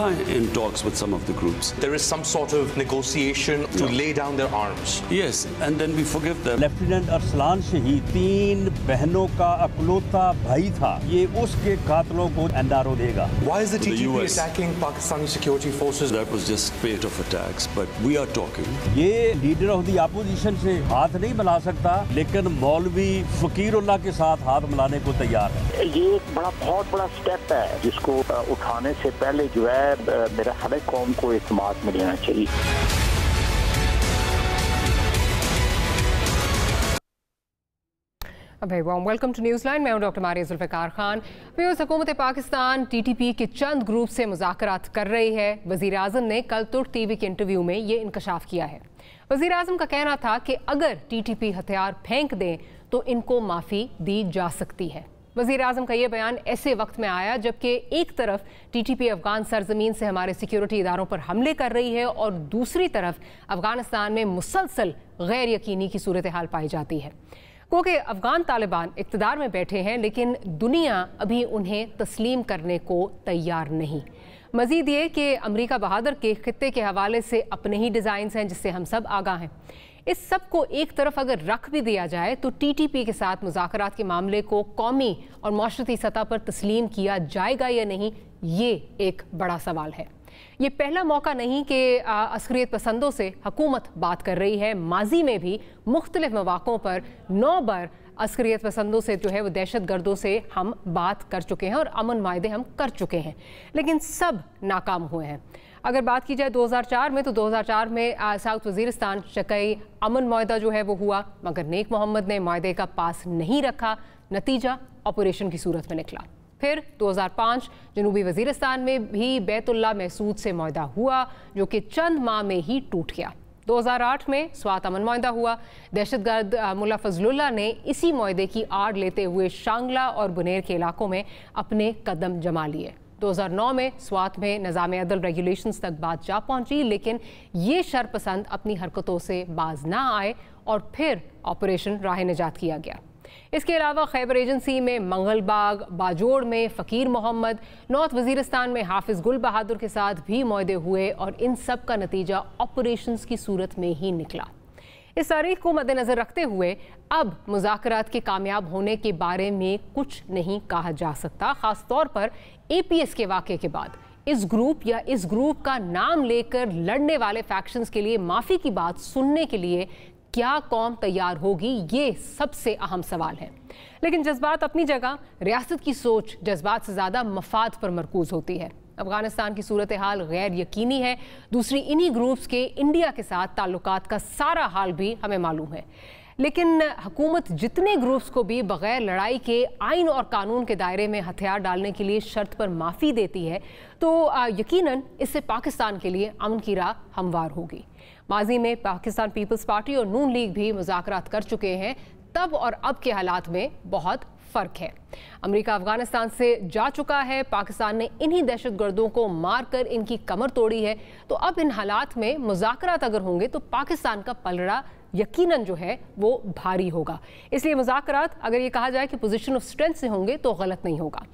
are in talks with some of the groups. There is some sort of negotiation to lay down their arms. Yes, and then we forgive them. Lieutenant Arsalan शहीद 3 बहनों का अकलौता भाई था, ये उसके कातलों को NRO देगा. Why is the The TTP US. attacking Pakistani security forces? That was just spate of attacks, but we are talking. ये लीडर ऑफ द अपोजिशन से हाथ नहीं मिला सकता, लेकिन मौलवी फकीरुल्लाह के साथ हाथ मिलाने को तैयार है. ये एक बहुत बड़ा स्टेप है जिसको उठाने से पहले जो है मेरा हर कौम को इत्मीनान में लेना चाहिए. Very warm welcome to Newsline. मैं हूं डॉक्टर मारिया जुल्फ़िकार खान. व्यूअर्स, हुकूमत पाकिस्तान टीटीपी के चंद ग्रुप से मुज़ाकरात कर रही है. वज़ीर आज़म ने कल तुर्क टीवी के इंटरव्यू में ये इंकशाफ किया है. वज़ीर आज़म का कहना था कि अगर टीटीपी हथियार फेंक दें तो इनको माफ़ी दी जा सकती है. वज़ीर आज़म का ये बयान ऐसे वक्त में आया जबकि एक तरफ टीटीपी अफ़गान सरजमीन से हमारे सिक्योरिटी इदारों पर हमले कर रही है और दूसरी तरफ अफ़गानिस्तान में मुसलसल गैर यकीनी की सूरत हाल पाई जाती है. क्योंकि अफ़गान तालिबान इक़्तिदार में बैठे हैं लेकिन दुनिया अभी उन्हें तस्लीम करने को तैयार नहीं. मज़ीद ये कि अमरीका बहादुर के खित्ते के हवाले से अपने ही डिज़ाइंस हैं जिससे हम सब आगाह हैं. इस सब को एक तरफ अगर रख भी दिया जाए तो टीटीपी के साथ मुज़ाकरात के मामले को कौमी और माशरती सतह पर तस्लीम किया जाएगा या नहीं, ये एक बड़ा सवाल है. ये पहला मौका नहीं कि अस्करियत पसंदों से हुकूमत बात कर रही है. माजी में भी मुख्तलिफ मौक़ों पर 9 बार अस्करियत पसंदों से जो है वो दहशत गर्दों से हम बात कर चुके हैं और अमन मायदे हम कर चुके हैं, लेकिन सब नाकाम हुए हैं. अगर बात की जाए 2004 में तो 2004 में साउथ वज़ीरिस्तान शकई अमन मायदा जो है वो हुआ, मगर नेक मोहम्मद ने मायदे का पास नहीं रखा. नतीजा ऑपरेशन की सूरत में निकला. फिर 2005 जनूबी वज़ीरिस्तान में भी बैतुल्ला महसूद से मायदा हुआ जो कि चंद माह में ही टूट गया. 2008 में स्वात अमन मायदा हुआ. दहशतगर्द मुल्ला फजलुल्लाह ने इसी मायदे की आड़ लेते हुए शांगला और बुनेर के इलाकों में अपने कदम जमा लिए. 2009 में स्वात में निज़ाम अदल रेगुलेशंस तक बात जा पहुंची, लेकिन ये शरपसंद अपनी हरकतों से बाज ना आए और फिर ऑपरेशन राह निजात किया गया. इसके अलावा खैबर एजेंसी में मंगलबाग, बाजोड़ में फ़कीर मोहम्मद, नॉर्थ वज़ीरिस्तान में हाफिज़ गुल बहादुर के साथ भी मुआहदे हुए और इन सब का नतीजा ऑपरेशंस की सूरत में ही निकला. इस तारीख को मद्देनज़र रखते हुए अब मुज़ाकरात के कामयाब होने के बारे में कुछ नहीं कहा जा सकता. ख़ास तौर पर APS के वाक़े के बाद इस ग्रुप या इस ग्रुप का नाम लेकर लड़ने वाले फैक्शंस के लिए माफ़ी की बात सुनने के लिए क्या कौम तैयार होगी, ये सबसे अहम सवाल है. लेकिन जज्बात अपनी जगह, रियासत की सोच जज्बात से ज़्यादा मफाद पर मरकूज़ होती है. अफ़गानिस्तान की सूरत हाल गैर यकीनी है. दूसरी इन्हीं ग्रुप्स के इंडिया के साथ ताल्लुकात का सारा हाल भी हमें मालूम है. लेकिन हुकूमत जितने ग्रुप्स को भी बग़ैर लड़ाई के आइन और कानून के दायरे में हथियार डालने के लिए शर्त पर माफ़ी देती है तो यकीनन इससे पाकिस्तान के लिए अमन की राह हमवार होगी. माजी में पाकिस्तान पीपल्स पार्टी और नून लीग भी मुज़ाकरात कर चुके हैं. तब और अब के हालात में बहुत फ़र्क है. अमेरिका अफ़गानिस्तान से जा चुका है. पाकिस्तान ने इन्हीं दहशतगर्दों को मार कर इनकी कमर तोड़ी है. तो अब इन हालात में मुज़ाकरात अगर होंगे तो पाकिस्तान का पलड़ा यकीनन जो है वो भारी होगा. इसलिए मुज़ाकरात अगर ये कहा जाए कि पोजीशन ऑफ स्ट्रेंथ से होंगे तो गलत नहीं होगा.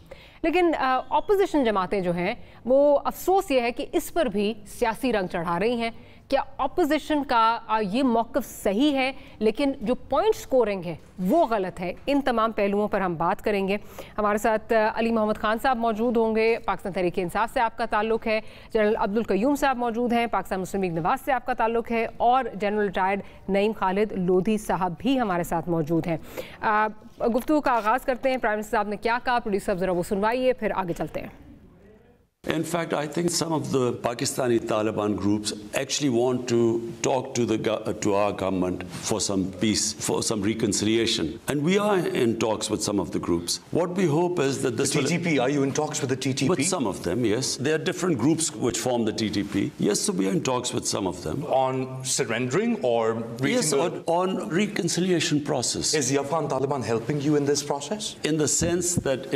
लेकिन ऑपोजिशन जमातें जो हैं वो अफसोस ये है कि इस पर भी सियासी रंग चढ़ा रही हैं. क्या ऑपोजिशन का ये मौक़िफ़ सही है, लेकिन जो पॉइंट स्कोरिंग है वो गलत है. इन तमाम पहलुओं पर हम बात करेंगे. हमारे साथ अली मोहम्मद खान साहब मौजूद होंगे, पाकिस्तान तहरीक इंसाफ से आपका ताल्लुक़ है. जनरल अब्दुल कयूम साहब मौजूद हैं, पाकिस्तान मुस्लिम लीग नवाज़ से आपका ताल्लुक़ है, और जनरल रिटायर्ड नईम खालिद लोधी साहब भी हमारे साथ मौजूद हैं. गुफ्तगू का आगाज़ करते हैं. प्राइम मिनिस्टर साहब ने क्या कहा, प्रोड्यूसर ज़रा वो सुनवाइए, फिर आगे चलते हैं. In fact, I think some of the Pakistani Taliban groups actually want to talk to our government for some peace, for some reconciliation. And we are in talks with some of the groups. What we hope is that this The TTP, are you in talks with the TTP? With some of them, yes. There are different groups which form the TTP. Yes, so we are in talks with some of them. On surrendering or reaching yes, on reconciliation process. Is the Afghan Taliban helping you in this process? In the sense that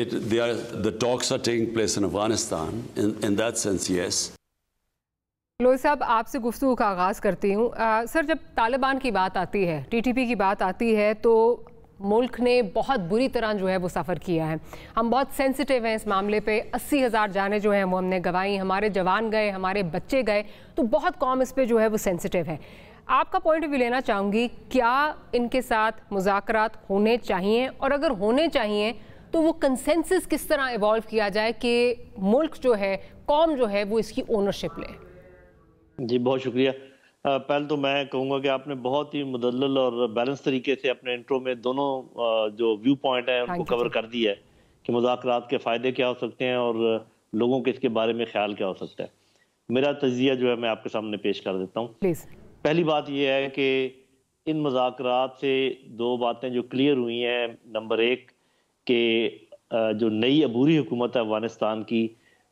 the talks are taking place in Afghanistan. In that sense, yes. Lodhi साहब, आपसे गुफ्तगू का आगाज़ करती हूँ. Sir, जब तालिबान की बात आती है, TTP की बात आती है, तो मुल्क ने बहुत बुरी तरह जो है वो सफ़र किया है। हम बहुत सेंसिटिव हैं इस मामले पे। 80,000 जानें जो हैं वो हमने गंवाई, हमारे जवान गए, हमारे बच्चे गए, तो बहुत कौम इस पे जो है वो सेंसिटिव है। आपका पॉइंट ऑफ व्यू लेना चाहूँगी, क्या इनके साथ मुज़ाकरात होने चाहिए, और अगर होने चाहिए तो वो कंसेंसस किस तरह इवॉल्व किया जाए कि मुल्क जो है, कौम जो है वो इसकी ओनरशिप ले? जी बहुत शुक्रिया। पहले तो मैं कहूँगा कि आपने बहुत ही मुदल्लल और बैलेंस तरीके से अपने इंट्रो में दोनों जो व्यू पॉइंट हैं उनको कवर कर दिया है कि मुज़ाकरात के फ़ायदे क्या हो सकते हैं और लोगों के इसके बारे में ख्याल क्या हो सकता है। मेरा तजिया जो है मैं आपके सामने पेश कर देता हूँ। पहली बात यह है कि इन मुज़ाकरात से दो बातें जो क्लियर हुई हैं। नंबर एक कि जो नई अबूरी हुकूमत है अफगानिस्तान की,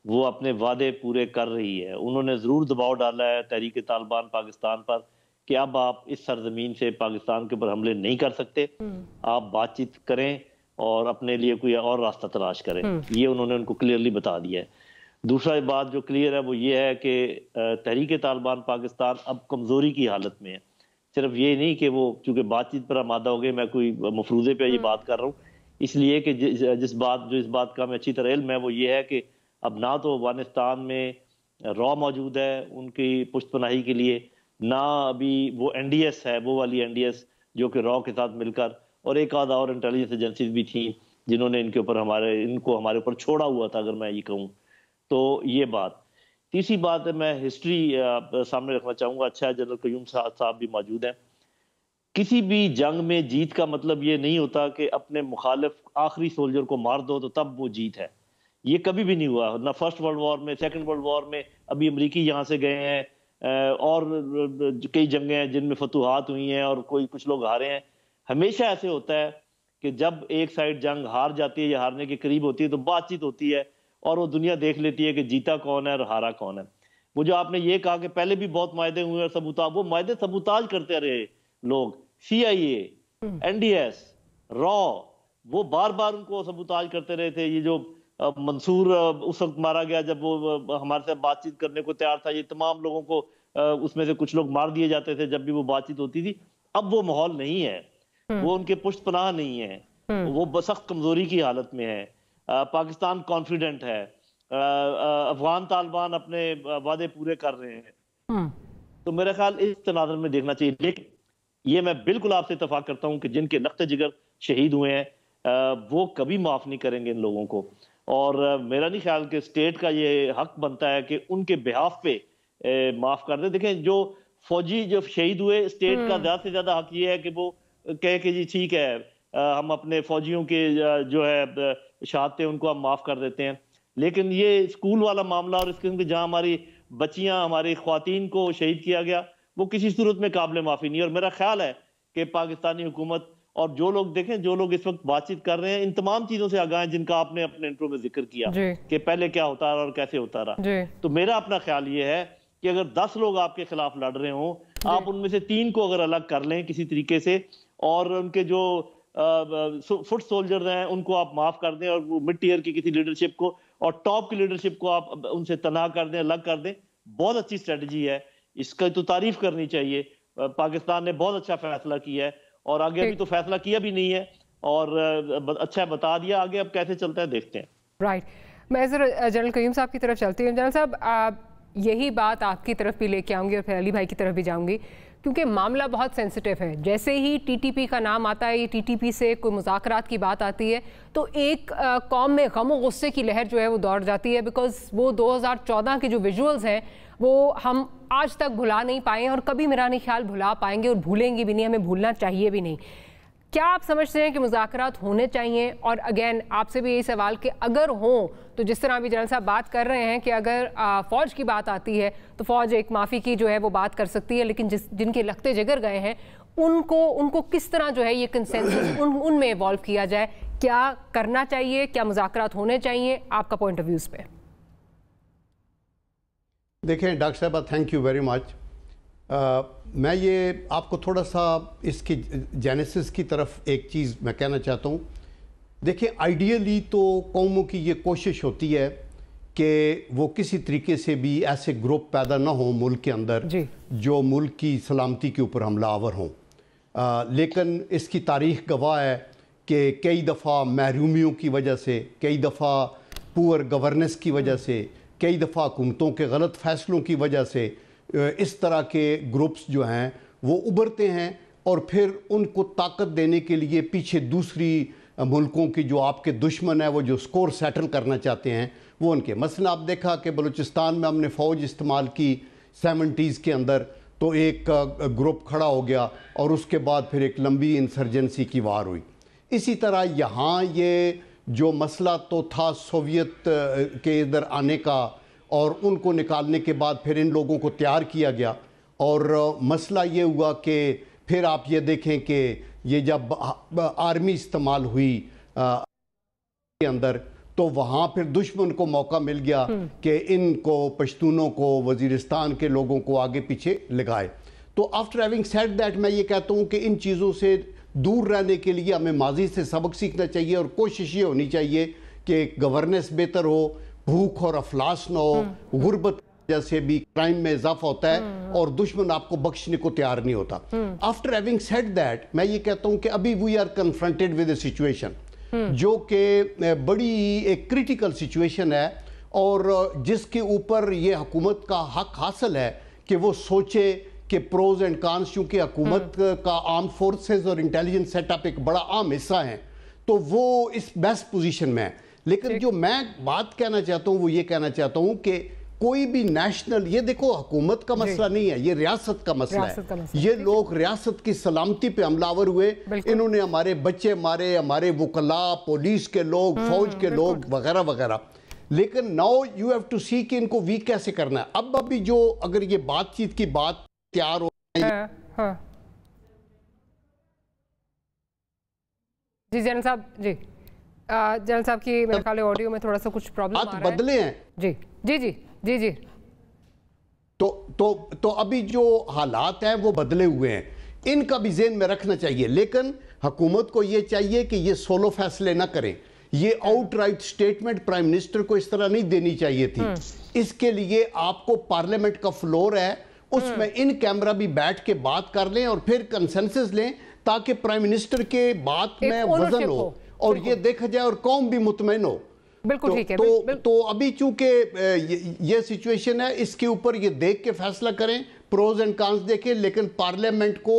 वो अपने वादे पूरे कर रही है। उन्होंने ज़रूर दबाव डाला है तहरीक तालिबान पाकिस्तान पर कि अब आप इस सरजमीन से पाकिस्तान के ऊपर हमले नहीं कर सकते, आप बातचीत करें और अपने लिए कोई और रास्ता तलाश करें। ये उन्होंने उनको क्लियरली बता दिया है। दूसरा बात जो क्लियर है वो ये है कि तहरीक तालिबान पाकिस्तान अब कमज़ोरी की हालत में है। सिर्फ ये नहीं कि वो चूँकि बातचीत पर आमादा हो गए, मैं कोई मफरूज़े पे ये बात कर रहा हूँ, इसलिए कि इस बात का हमें अच्छी तरह इल्म है वो ये है कि अब ना तो अफगानिस्तान में रॉ मौजूद है उनकी पुष्टपनाही के लिए, ना अभी वो NDS है, वो वाली NDS जो कि रॉ के साथ मिलकर, और एक आधा और इंटेलिजेंस एजेंसीज भी थी जिन्होंने इनको हमारे ऊपर छोड़ा हुआ था, अगर मैं ये कहूँ तो ये बात। तीसरी बात है, मैं हिस्ट्री सामने रखना चाहूँगा। अच्छा है जनरल क़य्यूम साहब भी मौजूद हैं। किसी भी जंग में जीत का मतलब ये नहीं होता कि अपने मुखालिफ आखिरी सोल्जर को मार दो तो तब वो जीत है। ये कभी भी नहीं हुआ, ना फर्स्ट वर्ल्ड वॉर में, सेकंड वर्ल्ड वॉर में, अभी अमेरिकी यहाँ से गए हैं, और कई जंगें हैं जिनमें फतूहात हुई हैं और कुछ लोग हारे हैं। हमेशा ऐसे होता है कि जब एक साइड जंग हार जाती है या हारने के करीब होती है तो बातचीत होती है और वो दुनिया देख लेती है कि जीता कौन है और हारा कौन है। वो जो आपने ये कहा कि पहले भी बहुत मायदे हुए और सबूताज, वो मायदे सबूताज करते रहे लोग। CIA, NDS, रॉ, वो बार बार उनको सबूताज करते रहे थे। ये जो मंसूर उस वक्त मारा गया जब वो हमारे साथ बातचीत करने को तैयार था, ये तमाम लोगों को उसमें से कुछ लोग मार दिए जाते थे जब भी वो बातचीत होती थी। अब वो माहौल नहीं है, वो उनके पुष्ट पनाह नहीं है, वो सख्त कमजोरी की हालत में है। पाकिस्तान कॉन्फिडेंट है, अफगान तालिबान अपने वादे पूरे कर रहे हैं। तो मेरा ख्याल इस तनाज़ुर में देखना चाहिए। लेकिन ये मैं बिल्कुल आपसे इत्तफाक करता हूँ कि जिनके लख्त जिगर शहीद हुए हैं वो कभी माफ़ नहीं करेंगे इन लोगों को, और मेरा नहीं ख्याल कि स्टेट का ये हक बनता है कि उनके बिहाफ पे माफ़ कर दे। देखें, जो फौजी जो शहीद हुए, स्टेट का ज़्यादा से ज़्यादा हक ये है कि वो कहे कि जी ठीक है, हम अपने फौजियों के जो है शहादतें उनको हम माफ़ कर देते हैं। लेकिन ये स्कूल वाला मामला और इस किस्म के जहाँ हमारी बच्चियाँ, हमारी ख्वातीन को शहीद किया गया, वो किसी सूरत में काबिल माफ़ी नहीं है। और मेरा ख्याल है कि पाकिस्तानी हुकूमत और जो लोग देखें, जो लोग इस वक्त बातचीत कर रहे हैं, इन तमाम चीज़ों से आगाह हैं जिनका आपने अपने इंट्रो में जिक्र किया कि पहले क्या होता रहा और कैसे होता रहा। तो मेरा अपना ख्याल ये है कि अगर 10 लोग आपके खिलाफ लड़ रहे हों, आप उनमें से 3 को अगर अलग कर लें किसी तरीके से, और उनके जो फुट सोल्जर्स हैं उनको आप माफ़ कर दें, और वो मिड टीयर की किसी लीडरशिप को और टॉप की लीडरशिप को आप उनसे तनाह कर दें, अलग कर दें, बहुत अच्छी स्ट्रेटजी है। इसका तो तारीफ करनी चाहिए। पाकिस्तान ने बहुत अच्छा फैसला किया है, और आगे अभी तो फैसला किया भी नहीं है, और अच्छा बता दिया, आगे अब कैसे चलता है देखते हैं। राइट, मैं जनरल क़य्यूम साहब की तरफ चलती हूँ। जनरल साहब, यही बात आपकी तरफ भी लेके आऊँगी और फिर अली भाई की तरफ भी जाऊँगी, क्योंकि मामला बहुत सेंसिटिव है। जैसे ही TTP का नाम आता है, TTP से कोई मुज़ाकरात की बात आती है, तो एक कौम में गम और गुस्से की लहर जो है वो दौड़ जाती है, बिकॉज वो 2014 के जो विजुअल्स हैं वो हम आज तक भुला नहीं पाए और कभी मेरा नहीं ख्याल भुला पाएंगे, और भूलेंगे भी नहीं, हमें भूलना चाहिए भी नहीं। क्या आप समझते हैं कि मुज़ाकरात होने चाहिए? और अगेन आपसे भी यही सवाल कि अगर हों तो जिस तरह अभी जनरल साहब बात कर रहे हैं कि अगर फ़ौज की बात आती है तो फ़ौज एक माफ़ी की जो है वो बात कर सकती है, लेकिन जिनके लखते जिगर गए हैं उनको किस तरह जो है ये कंसेंसस उनमें इवॉल्व किया जाए? क्या करना चाहिए? क्या मुज़ाकरात होने चाहिए? आपका पॉइंट ऑफ व्यूज़ पे। देखें डॉक्टर साहब, थैंक यू वेरी मच। मैं ये आपको थोड़ा सा इसकी जेनेसिस की तरफ एक चीज़ मैं कहना चाहता हूँ। देखिए, आइडियली तो कौमों की ये कोशिश होती है कि वो किसी तरीके से भी ऐसे ग्रुप पैदा ना हो मुल्क के अंदर जो मुल्क की सलामती के ऊपर हमलावर हों। लेकिन इसकी तारीख गवाह है کہ کئی دفعہ محرومیوں کی وجہ سے، کئی دفعہ پور گورننس کی وجہ سے، کئی دفعہ حکومتوں کے غلط فیصلوں کی وجہ سے اس طرح کے گروپس جو ہیں وہ ابھرتے ہیں، اور پھر ان کو طاقت دینے کے لیے پیچھے دوسری ملکوں کی جو آپ کے دشمن ہیں، وہ جو سکور سیٹل کرنا چاہتے ہیں، وہ ان کے مثلا آپ دیکھا کہ بلوچستان میں ہم نے فوج استعمال کی 70s کے اندر، تو ایک گروپ کھڑا ہو گیا اور اس کے بعد پھر ایک لمبی انسرجنسی کی وار ہوئی۔ اسی طرح یہاں یہ جو مسئلہ تو تھا سوویت کے ادھر آنے کا، اور ان کو نکالنے کے بعد پھر ان لوگوں کو تیار کیا گیا، اور مسئلہ یہ ہوا کہ پھر آپ یہ دیکھیں کہ یہ جب آرمی استعمال ہوئی کے اندر، تو وہاں پھر دشمن کو موقع مل گیا کہ ان کو پشتونوں کو، وزیرستان کے لوگوں کو آگے پیچھے لگائے۔ تو آفٹر ہیونگ سیڈ دیٹ میں یہ کہتا ہوں کہ ان چیزوں سے دور رہنے کے لیے ہمیں ماضی سے سبق سیکھنا چاہیے، اور کوشش یہ ہونی چاہیے کہ گورننس بہتر ہو، بھوک اور افلاس نہ ہو، غربت جیسے بھی کرائم میں اضافہ ہوتا ہے، اور دشمن آپ کو بخشنے کو تیار نہیں ہوتا۔ آفٹر ہیونگ سیڈ دیٹ میں یہ کہتا ہوں کہ ابھی we are confronted with a situation جو کہ بڑی ایک کریٹیکل سچویشن ہے، اور جس کے اوپر یہ حکومت کا حق حاصل ہے کہ وہ سوچے کہ پروز اینڈ کانس، چونکہ حکومت کا آرم فورسز اور انٹیلیجنس سیٹ اپ ایک بڑا عام حصہ ہیں، تو وہ اس بیسٹ پوزیشن میں ہے۔ لیکن جو میں بات کہنا چاہتا ہوں وہ یہ کہنا چاہتا ہوں کہ کوئی بھی نیشنل، یہ دیکھو حکومت کا مسئلہ نہیں ہے، یہ ریاست کا مسئلہ ہے۔ یہ لوگ ریاست کی سلامتی پہ حملہ آور ہوئے، انہوں نے ہمارے بچے مارے، ہمارے وکلاء، پولیس کے لوگ، فوج کے لوگ وغیرہ وغیرہ۔ لیکن ناؤ یو ہیو ٹو سی کہ ان کو ویک کیسے کرنا ہے۔ اب ابھی جو اگر یہ بات چیت کی بات تیار ہو جی جنرل صاحب، جی جنرل صاحب کی میرے خیال ہے آڈیو میں تھوڑا سا کچھ پرابلم آ رہا ہے۔ بدلے ہیں جی جی جی جی جی تو ابھی جو حالات ہیں وہ بدلے ہوئے ہیں، ان کا بھی ذہن میں رکھنا چاہیے۔ لیکن حکومت کو یہ چاہیے کہ یہ سولو فیصلے نہ کریں، یہ out right statement prime minister کو اس طرح نہیں دینی چاہیے تھی۔ اس کے لیے آپ کو پارلیمنٹ کا فلور ہے، اس میں ان کیمرہ بھی بیٹھ کے بات کر لیں اور پھر کنسنسس لیں، تاکہ پرائم منسٹر کے بات میں وزن ہو اور یہ دیکھا جائے اور قوم بھی مطمئن ہو۔ بالکل ٹھیک ہے۔ تو ابھی چونکہ یہ سچویشن ہے، اس کے اوپر یہ دیکھ کے فیصلہ کریں، پروز اینڈ کانس دیکھیں، لیکن پارلیمنٹ کو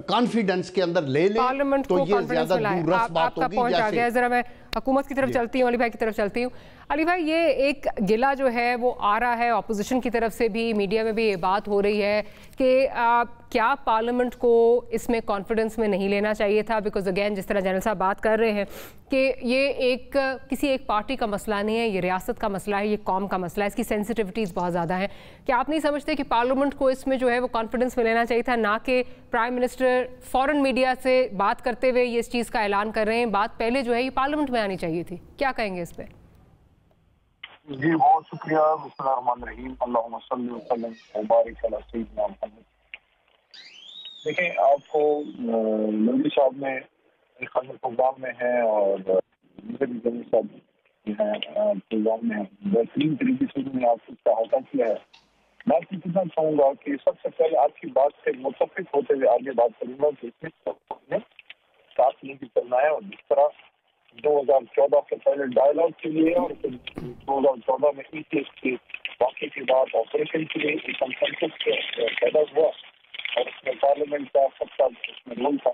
کانفیڈنس کے اندر لے لیں تو یہ زیادہ دور رس بات ہوگی۔ آپ کا پوائنٹ آ گیا ہے، ذرا میں حکومت کی طرف چلتی ہوں، علی بھائی کی طرف چلتی ہوں۔ علی بھائی، یہ ایک گلہ جو ہے وہ آ رہا ہے اپوزیشن کی طرف سے بھی، میڈیا میں بھی یہ بات ہو رہی ہے کہ کیا پارلیمنٹ کو اس میں کانفیڈنس میں نہیں لینا چاہیے تھا؟ بیکاز اگین جس طرح جنرل صاحب بات کر رہے ہیں کہ یہ کسی ایک پارٹی کا مسئلہ نہیں ہے، یہ ریاست کا مسئلہ ہے، یہ قوم کا مسئلہ ہے، اس کی سینسٹیوٹیز بہت زیادہ ہیں۔ کیا آپ نہیں سمجھتے کہ پارلیمنٹ کو اس میں جو ہے وہ کانفیڈنس میں لینا چاہیے تھا، نہ کہ پرائم منسٹر فوراً میڈیا سے بات کرتے ہوئے یہ اس چیز کا اعلان کر رہے ہیں؟ بات پہلے جو ہے یہ پارلیمنٹ میں آنی چاہیے تھی۔ کیا کہیں گے اس پہ؟ جی بہت شکریہ۔ بسم اللہ الرحمن الرحیم، اللہم صلی وسلم وبارک علی سیدنا محمد۔ دیکھیں، آپ کو مودی صاحب نے ایک خاص پروگرام میں ہیں اور مجھے بھی جنرل صاحب ہیں پروگرام میں بہترین طریقے سے انہوں نے آپ کو احاطہ کیا ہے۔ میں آپ کو کتنا چاہوں گا کہ سب سے پہلے آپ کی بات سے متفق ہوتے ہوئے آگے بات کروں گا کہ اس میں ساتھ لے کے چلنا ہے، اور جس طرح 2014 سے پہلے ڈائیلاگ کے لیے اور پھر 2014 میں ای ٹی ایس کے واقعے کے بعد آپریشن کے لیے ایک کنسنسس پیدا ہوا، اور اس میں پارلیمنٹ کا سب کا اس میں رول تھا۔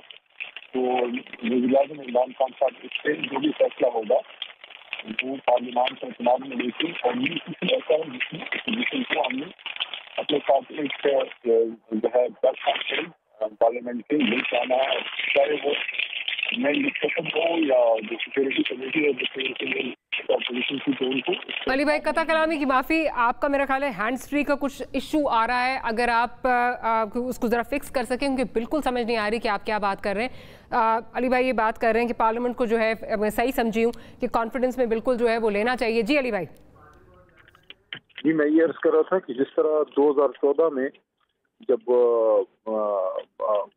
تو وزیر اعظم عمران خان صاحب اس سے جو بھی فیصلہ ہوگا وہ پارلیمان سے اعتماد میں لے کے، اور یہ کسی ایسا ہے جس میں اپوزیشن کو ہم نے اپنے ساتھ ایک جو ہے پریس کانفرنس پارلیمنٹ کے لے کے آنا ہے، چاہے وہ مین ڈسکشن ہو یا جو سیکورٹی کمیٹی ہے اپوزیشن کی، تو ان کو۔ علی بھائی، قطع کلامی کی معافی، آپ کا میرا خیال ہے ہینڈز فری کا کچھ ایشو آ رہا ہے، اگر آپ اس کو ذرا فکس کر سکیں، کیونکہ بالکل سمجھ نہیں آ رہی کہ آپ کیا بات کر رہے ہیں۔ علی بھائی یہ بات کر رہے ہیں کہ پارلیمنٹ کو جو ہے، میں صحیح سمجھی ہوں کہ کانفیڈنس میں بالکل جو ہے وہ لینا چاہیے۔ جی علی بھائی۔ جی میں یہ عرض کر رہا تھا کہ جس طرح 2014 میں جب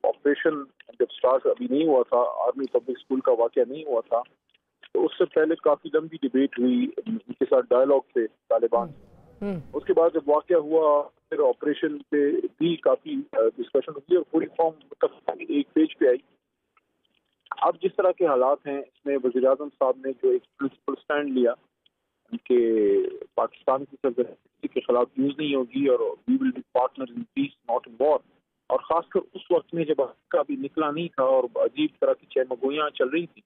آپریشن جب سٹارٹ ابھی نہیں ہوا تھا، آرمی پبلک اسکول کا واقعہ نہیں ہوا تھا، تو اس سے پہلے کافی لمبی ڈیبیٹ ہوئی ان کے ساتھ، ڈائیلاگ تھے طالبان۔ اس کے بعد جب واقعہ ہوا پھر آپریشن پہ بھی کافی ڈسکشن ہوئی اور پوری فارم ایک پیج پہ آئی۔ اب جس طرح کے حالات ہیں اس میں وزیر اعظم صاحب نے جو ایک پرنسپل سٹینڈ لیا کہ پاکستان کی سرزمین کے خلاف یوز نہیں ہوگی اور we will be partner in peace not in war, اور خاص کر اس وقت میں جب کا بھی نکلا نہیں تھا اور عجیب طرح کی چہمگوئیاں چل رہی تھی،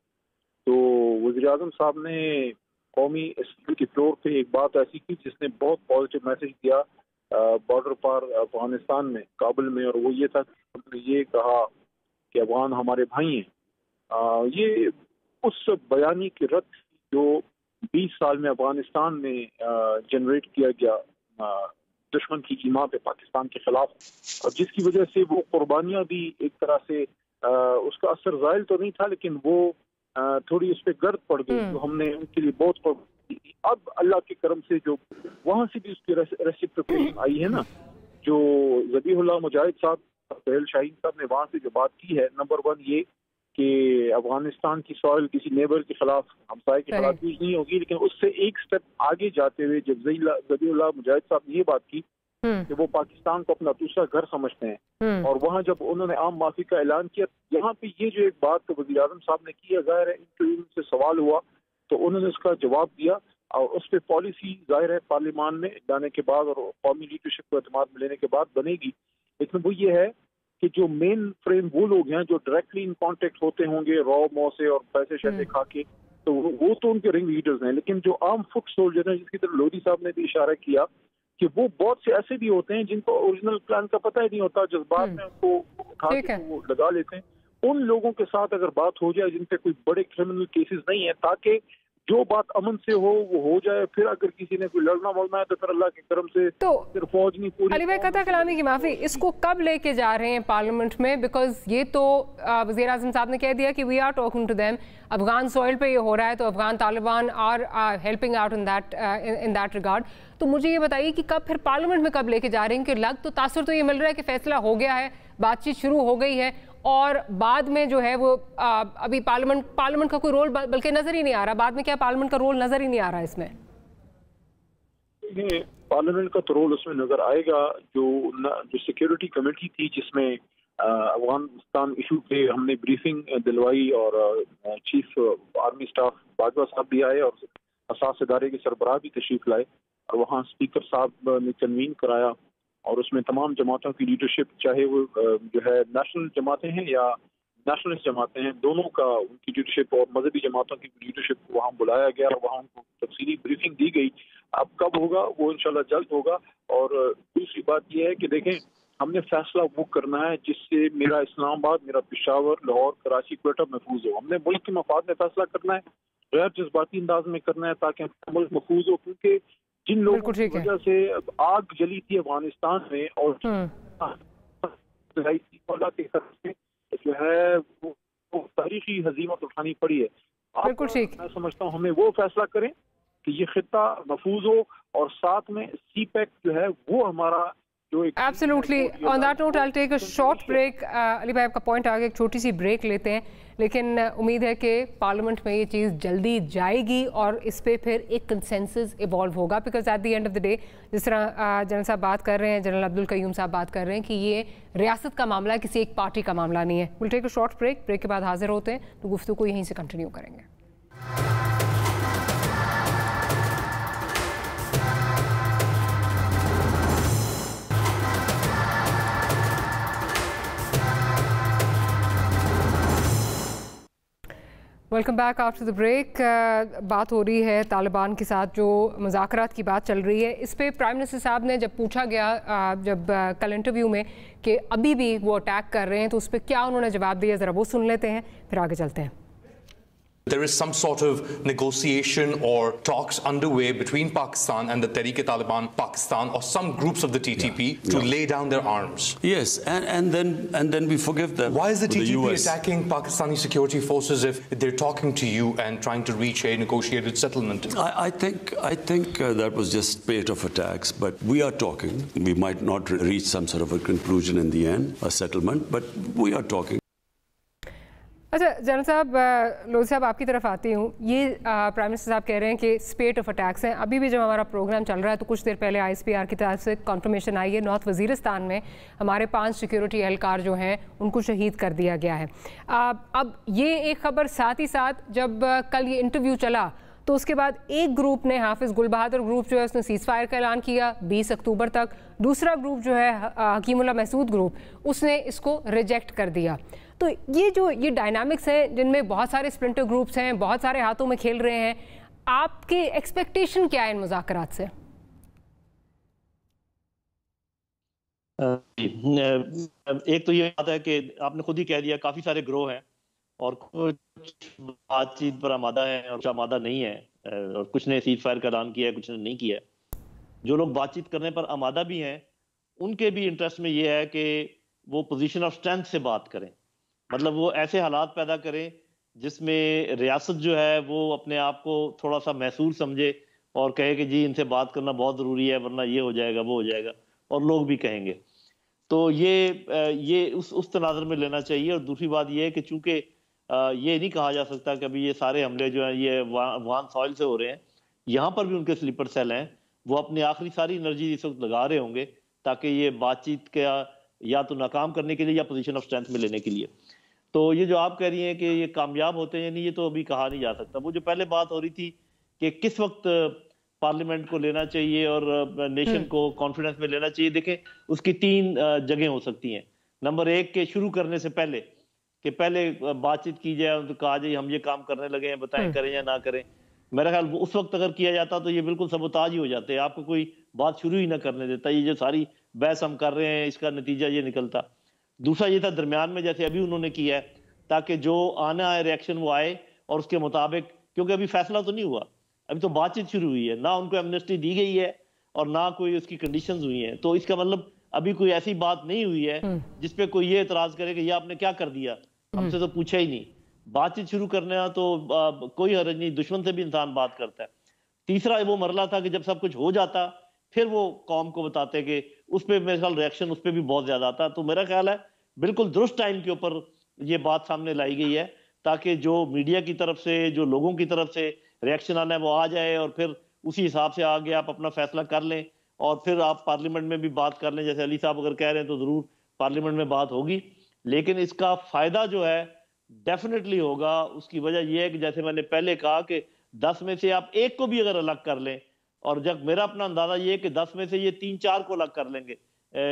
تو وزیر اعظم صاحب نے قومی اسمبلی کے فلور پہ ایک بات ایسی کی جس نے بہت پازیٹیو میسج دیا بارڈر پار افغانستان میں کابل میں، اور وہ یہ تھا کہ انہوں نے یہ کہا کہ افغان ہمارے بھائی ہیں۔ یہ اس بیانی کی رد جو 20 سال میں افغانستان میں جنریٹ کیا گیا دشمن کی ایما پہ پاکستان کے خلاف، اور جس کی وجہ سے وہ قربانیاں بھی ایک طرح سے اس کا اثر زائل تو نہیں تھا لیکن وہ تھوڑی اس پہ گرد پڑ گئی، جو ہم نے ان کے لیے بہت قربانی کی۔ اب اللہ کے کرم سے جو وہاں سے بھی اس کی ریسیپریکیشن آئی ہے نا، جو ذبیح اللہ مجاہد صاحب سہیل شاہین صاحب نے وہاں سے جو بات کی ہے، نمبر 1 یہ کہ افغانستان کی سوائل کسی نیبر کے خلاف، ہمسائے کے خلاف یوز نہیں ہوگی، لیکن اس سے ایک سٹیپ آگے جاتے ہوئے جب ذبیح اللہ مجاہد صاحب نے یہ بات کی کہ وہ پاکستان کو اپنا دوسرا گھر سمجھتے ہیں، اور وہاں جب انہوں نے عام معافی کا اعلان کیا، یہاں پہ یہ جو ایک بات وزیر اعظم صاحب نے کی ہے، ظاہر ہے انٹرویو سے سوال ہوا تو انہوں نے اس کا جواب دیا، اور اس پہ پالیسی ظاہر ہے پارلیمان میں جانے کے بعد اور قومی لیڈرشپ کو اعتماد میں لینے کے بعد بنے گی، لیکن وہ یہ ہے کہ جو مین فریم وہ لوگ ہیں جو ڈائریکٹلی ان کانٹیکٹ ہوتے ہوں گے رو مو سے اور پیسے شیسے کھا کے، تو وہ تو ان کے رنگ لیڈرز ہیں، لیکن جو عام فٹ سولجر ہیں جس کی طرف لودھی صاحب نے بھی اشارہ کیا کہ وہ بہت سے ایسے بھی ہوتے ہیں جن کو اوریجنل پلان کا پتہ ہی نہیں ہوتا، جذبات میں ان کو اٹھا کے وہ لگا لیتے ہیں۔ ان لوگوں کے ساتھ اگر بات ہو جائے جن پہ کوئی بڑے کرمنل کیسز نہیں ہیں، تاکہ جو بات امن سے ہو وہ ہو جائے، پھر اگر کسی نے کوئی لڑنا وڑنا ہے تو پھر اللہ کے کرم سے پھر فوج نہیں پوری۔ علی بھائی قطع کلامی کی معافی، اس کو کب لے کے جا رہے ہیں پارلیمنٹ میں؟ بیکاز یہ تو وزیر اعظم صاحب نے کہہ دیا کہ we are talking to them, Afghan soil پہ یہ ہو رہا ہے تو Afghan Taliban are helping out in that regard, تو مجھے یہ بتائیے کہ کب پھر پارلیمنٹ میں کب لے کے جا رہے ہیں؟ کہ لگ تو تاثر تو یہ مل رہا ہے کہ فیصلہ ہو گیا ہے، بات چیت شروع ہو گئی ہے، اور بعد میں جو ہے وہ ابھی پارلیمنٹ کا کوئی رول بلکہ نظر ہی نہیں آ رہا، بعد میں کیا پارلیمنٹ کا رول نظر ہی نہیں آ رہا اس میں؟ پارلیمنٹ کا تو رول اس میں نظر آئے گا، جو سیکیورٹی کمیٹی تھی جس میں افغانستان ایشو پہ ہم نے بریفنگ دلوائی، اور چیف آرمی سٹاف باجوہ صاحب بھی آئے اور اساس ادارے کے سربراہ بھی تشریف لائے، اور وہاں اسپیکر صاحب نے کنوین کرایا، اور اس میں تمام جماعتوں کی لیڈرشپ، چاہے وہ جو ہے نیشنل جماعتیں ہیں یا نیشنلسٹ جماعتیں ہیں، دونوں کا ان کی لیڈرشپ اور مذہبی جماعتوں کی لیڈرشپ کو وہاں بلایا گیا اور وہاں ان کو تفصیلی بریفنگ دی گئی۔ اب کب ہوگا وہ انشاءاللہ جلد ہوگا۔ اور دوسری بات یہ ہے کہ دیکھیں ہم نے فیصلہ وہ کرنا ہے جس سے میرا اسلام آباد، میرا پشاور، لاہور، کراچی، کوئٹہ محفوظ ہو۔ ہم نے ملک کے مفاد میں فیصلہ کرنا ہے، غیر جذباتی انداز میں کرنا ہے تاکہ ملک محفوظ ہو، کیونکہ جن لوگوں کی وجہ سے آگ جلی تھی افغانستان میں اور اللہ کے خرچ سے جو ہے وہ تاریخی ہزیمت اٹھانی پڑی ہے۔ بالکل ٹھیک، میں سمجھتا ہوں ہمیں وہ فیصلہ کریں کہ یہ خطہ محفوظ ہو، اور ساتھ میں سی پیک جو ہے وہ ہمارا Absolutely. On that note, I'll take a short break. علی بھائی آپ کا پوائنٹ آگے، ایک چھوٹی سی بریک لیتے ہیں، لیکن امید ہے کہ پارلیمنٹ میں یہ چیز جلدی جائے گی اور اس پہ پھر ایک کنسنسس ایوالو ہوگا، because at the end of the day جس طرح جنرل صاحب بات کر رہے ہیں، جنرل عبدالقیوم صاحب بات کر رہے ہیں کہ یہ ریاست کا معاملہ ہے، کسی ایک پارٹی کا معاملہ نہیں ہے۔ We'll take a short break. Break کے بعد حاضر ہوتے ہیں تو گفتگو کو یہیں سے کنٹینیو کریں گے۔ Welcome back after the break. بات ہو رہی ہے طالبان کے ساتھ جو مذاکرات کی بات چل رہی ہے، اس پہ پرائم منسٹر صاحب نے جب پوچھا گیا جب کل انٹرویو میں کہ ابھی بھی وہ اٹیک کر رہے ہیں تو اس پہ کیا انہوں نے جواب دیا، ذرا وہ سن لیتے ہیں پھر آگے چلتے ہیں۔ There is some sort of negotiation or talks underway between Pakistan and the Tehreek-e-Taliban Pakistan or some groups of the TTP to lay down their arms. Yes, and then we forgive them. Why is the TTP attacking Pakistani security forces if they're talking to you and trying to reach a negotiated settlement? I think that was just spate of attacks, but we are talking. We might not reach some sort of a conclusion in the end, a settlement, but we are talking. अच्छा general साहब, लोधी साहब आपकी तरफ आती हूँ। ये prime minister साहब कह रहे हैं कि स्पेट ऑफ अटैक्स हैं। अभी भी जब हमारा प्रोग्राम चल रहा है तो कुछ देर पहले ISPR की तरफ से कन्फर्मेशन आई है, नॉर्थ वजीरिस्तान में हमारे 5 सिक्योरिटी एहलकार जो हैं उनको शहीद कर दिया गया है। अब ये एक खबर, साथ ही साथ जब कल ये इंटरव्यू चला तो उसके बाद एक ग्रुप ने, हाफिज़ गुल बहादुर ग्रुप जो है उसने सीज़ फायर का ऐलान किया 20 अक्टूबर तक। दूसरा ग्रुप जो है हकीमुल्लाह महसूद ग्रुप, उसने इसको रिजेक्ट कर दिया। तो ये डायनामिक्स हैं जिनमें बहुत सारे स्प्लिंटर ग्रुप्स हैं, बहुत सारे हाथों में खेल रहे हैं। आपके एक्सपेक्टेशन क्या है इन मुज़ाकरात से? एक तो ये बात है कि आपने खुद ही कह दिया काफी सारे ग्रोह हैं और कुछ बातचीत पर आमादा है और कुछ आमादा नहीं है, और कुछ ने सीज फायर का ऐलान किया है, कुछ ने नहीं किया है। जो लोग बातचीत करने पर आमादा भी हैं उनके भी इंटरेस्ट में ये है कि वो पोजीशन ऑफ स्ट्रेंथ से बात करें, मतलब वो ऐसे हालात पैदा करें जिसमें रियासत जो है वो अपने आप को थोड़ा सा महसूस समझे और कहे कि जी इनसे बात करना बहुत ज़रूरी है वरना ये हो जाएगा वो हो जाएगा, और लोग भी कहेंगे। तो ये उस तनाज़ुर में लेना चाहिए। और दूसरी बात ये है कि चूंकि ये नहीं कहा जा सकता कि अभी ये सारे हमले जो हैं ये अफगान सॉइल से हो रहे हैं, यहाँ पर भी उनके स्लीपर सेल हैं, वो अपनी आखिरी सारी एनर्जी इस वक्त लगा रहे होंगे ताकि ये बातचीत का या तो नाकाम करने के लिए या पोजीशन ऑफ स्ट्रेंथ में लेने के लिए। तो ये जो आप कह रही हैं कि ये कामयाब होते हैं, नहीं, ये तो अभी कहा नहीं जा सकता। वो जो पहले बात हो रही थी कि किस वक्त पार्लियामेंट को लेना चाहिए और नेशन को कॉन्फिडेंस में लेना चाहिए, देखें उसकी 3 जगह हो सकती हैं। नंबर 1 के शुरू करने से पहले कि पहले बातचीत की जाए, उनको कहा जाए हम ये काम करने लगे हैं, बताएं करें या ना करें। मेरा ख्याल उस वक्त अगर किया जाता तो ये बिल्कुल सबोताज ही हो जाते, आपको कोई बात शुरू ही ना करने देता। ये जो सारी बहस हम कर रहे हैं इसका नतीजा ये निकलता। दूसरा ये था दरमियान में जैसे अभी उन्होंने किया है, ताकि जो आना है रिएक्शन वो आए और उसके मुताबिक, क्योंकि अभी फैसला तो नहीं हुआ, अभी तो बातचीत शुरू हुई है, ना उनको एमनेस्टी दी गई है और ना कोई उसकी कंडीशंस हुई हैं। तो इसका मतलब अभी कोई ऐसी बात नहीं हुई है जिसपे कोई ये एतराज करे कि ये आपने क्या कर दिया, हमसे तो पूछा ही नहीं। बातचीत शुरू करने तो कोई हर्ज नहीं, दुश्मन से भी इंसान बात करता है। तीसरा वो मरला था कि जब सब कुछ हो जाता फिर वो कौम को बताते कि उस पर मेरे ख्याल रिएक्शन उस पर भी बहुत ज्यादा आता। तो मेरा ख्याल है बिल्कुल दुरुस्त टाइम के ऊपर ये बात सामने लाई गई है ताकि जो मीडिया की तरफ से, जो लोगों की तरफ से रिएक्शन आना है वो आ जाए और फिर उसी हिसाब से आगे आप अपना फैसला कर लें और फिर आप पार्लियामेंट में भी बात कर लें। जैसे अली साहब अगर कह रहे हैं तो जरूर पार्लियामेंट में बात होगी, लेकिन इसका फायदा जो है डेफिनेटली होगा। उसकी वजह यह है कि जैसे मैंने पहले कहा कि 10 में से आप एक को भी अगर अलग कर लें, और जब मेरा अपना अंदाजा ये है कि 10 में से ये 3-4 को अलग कर लेंगे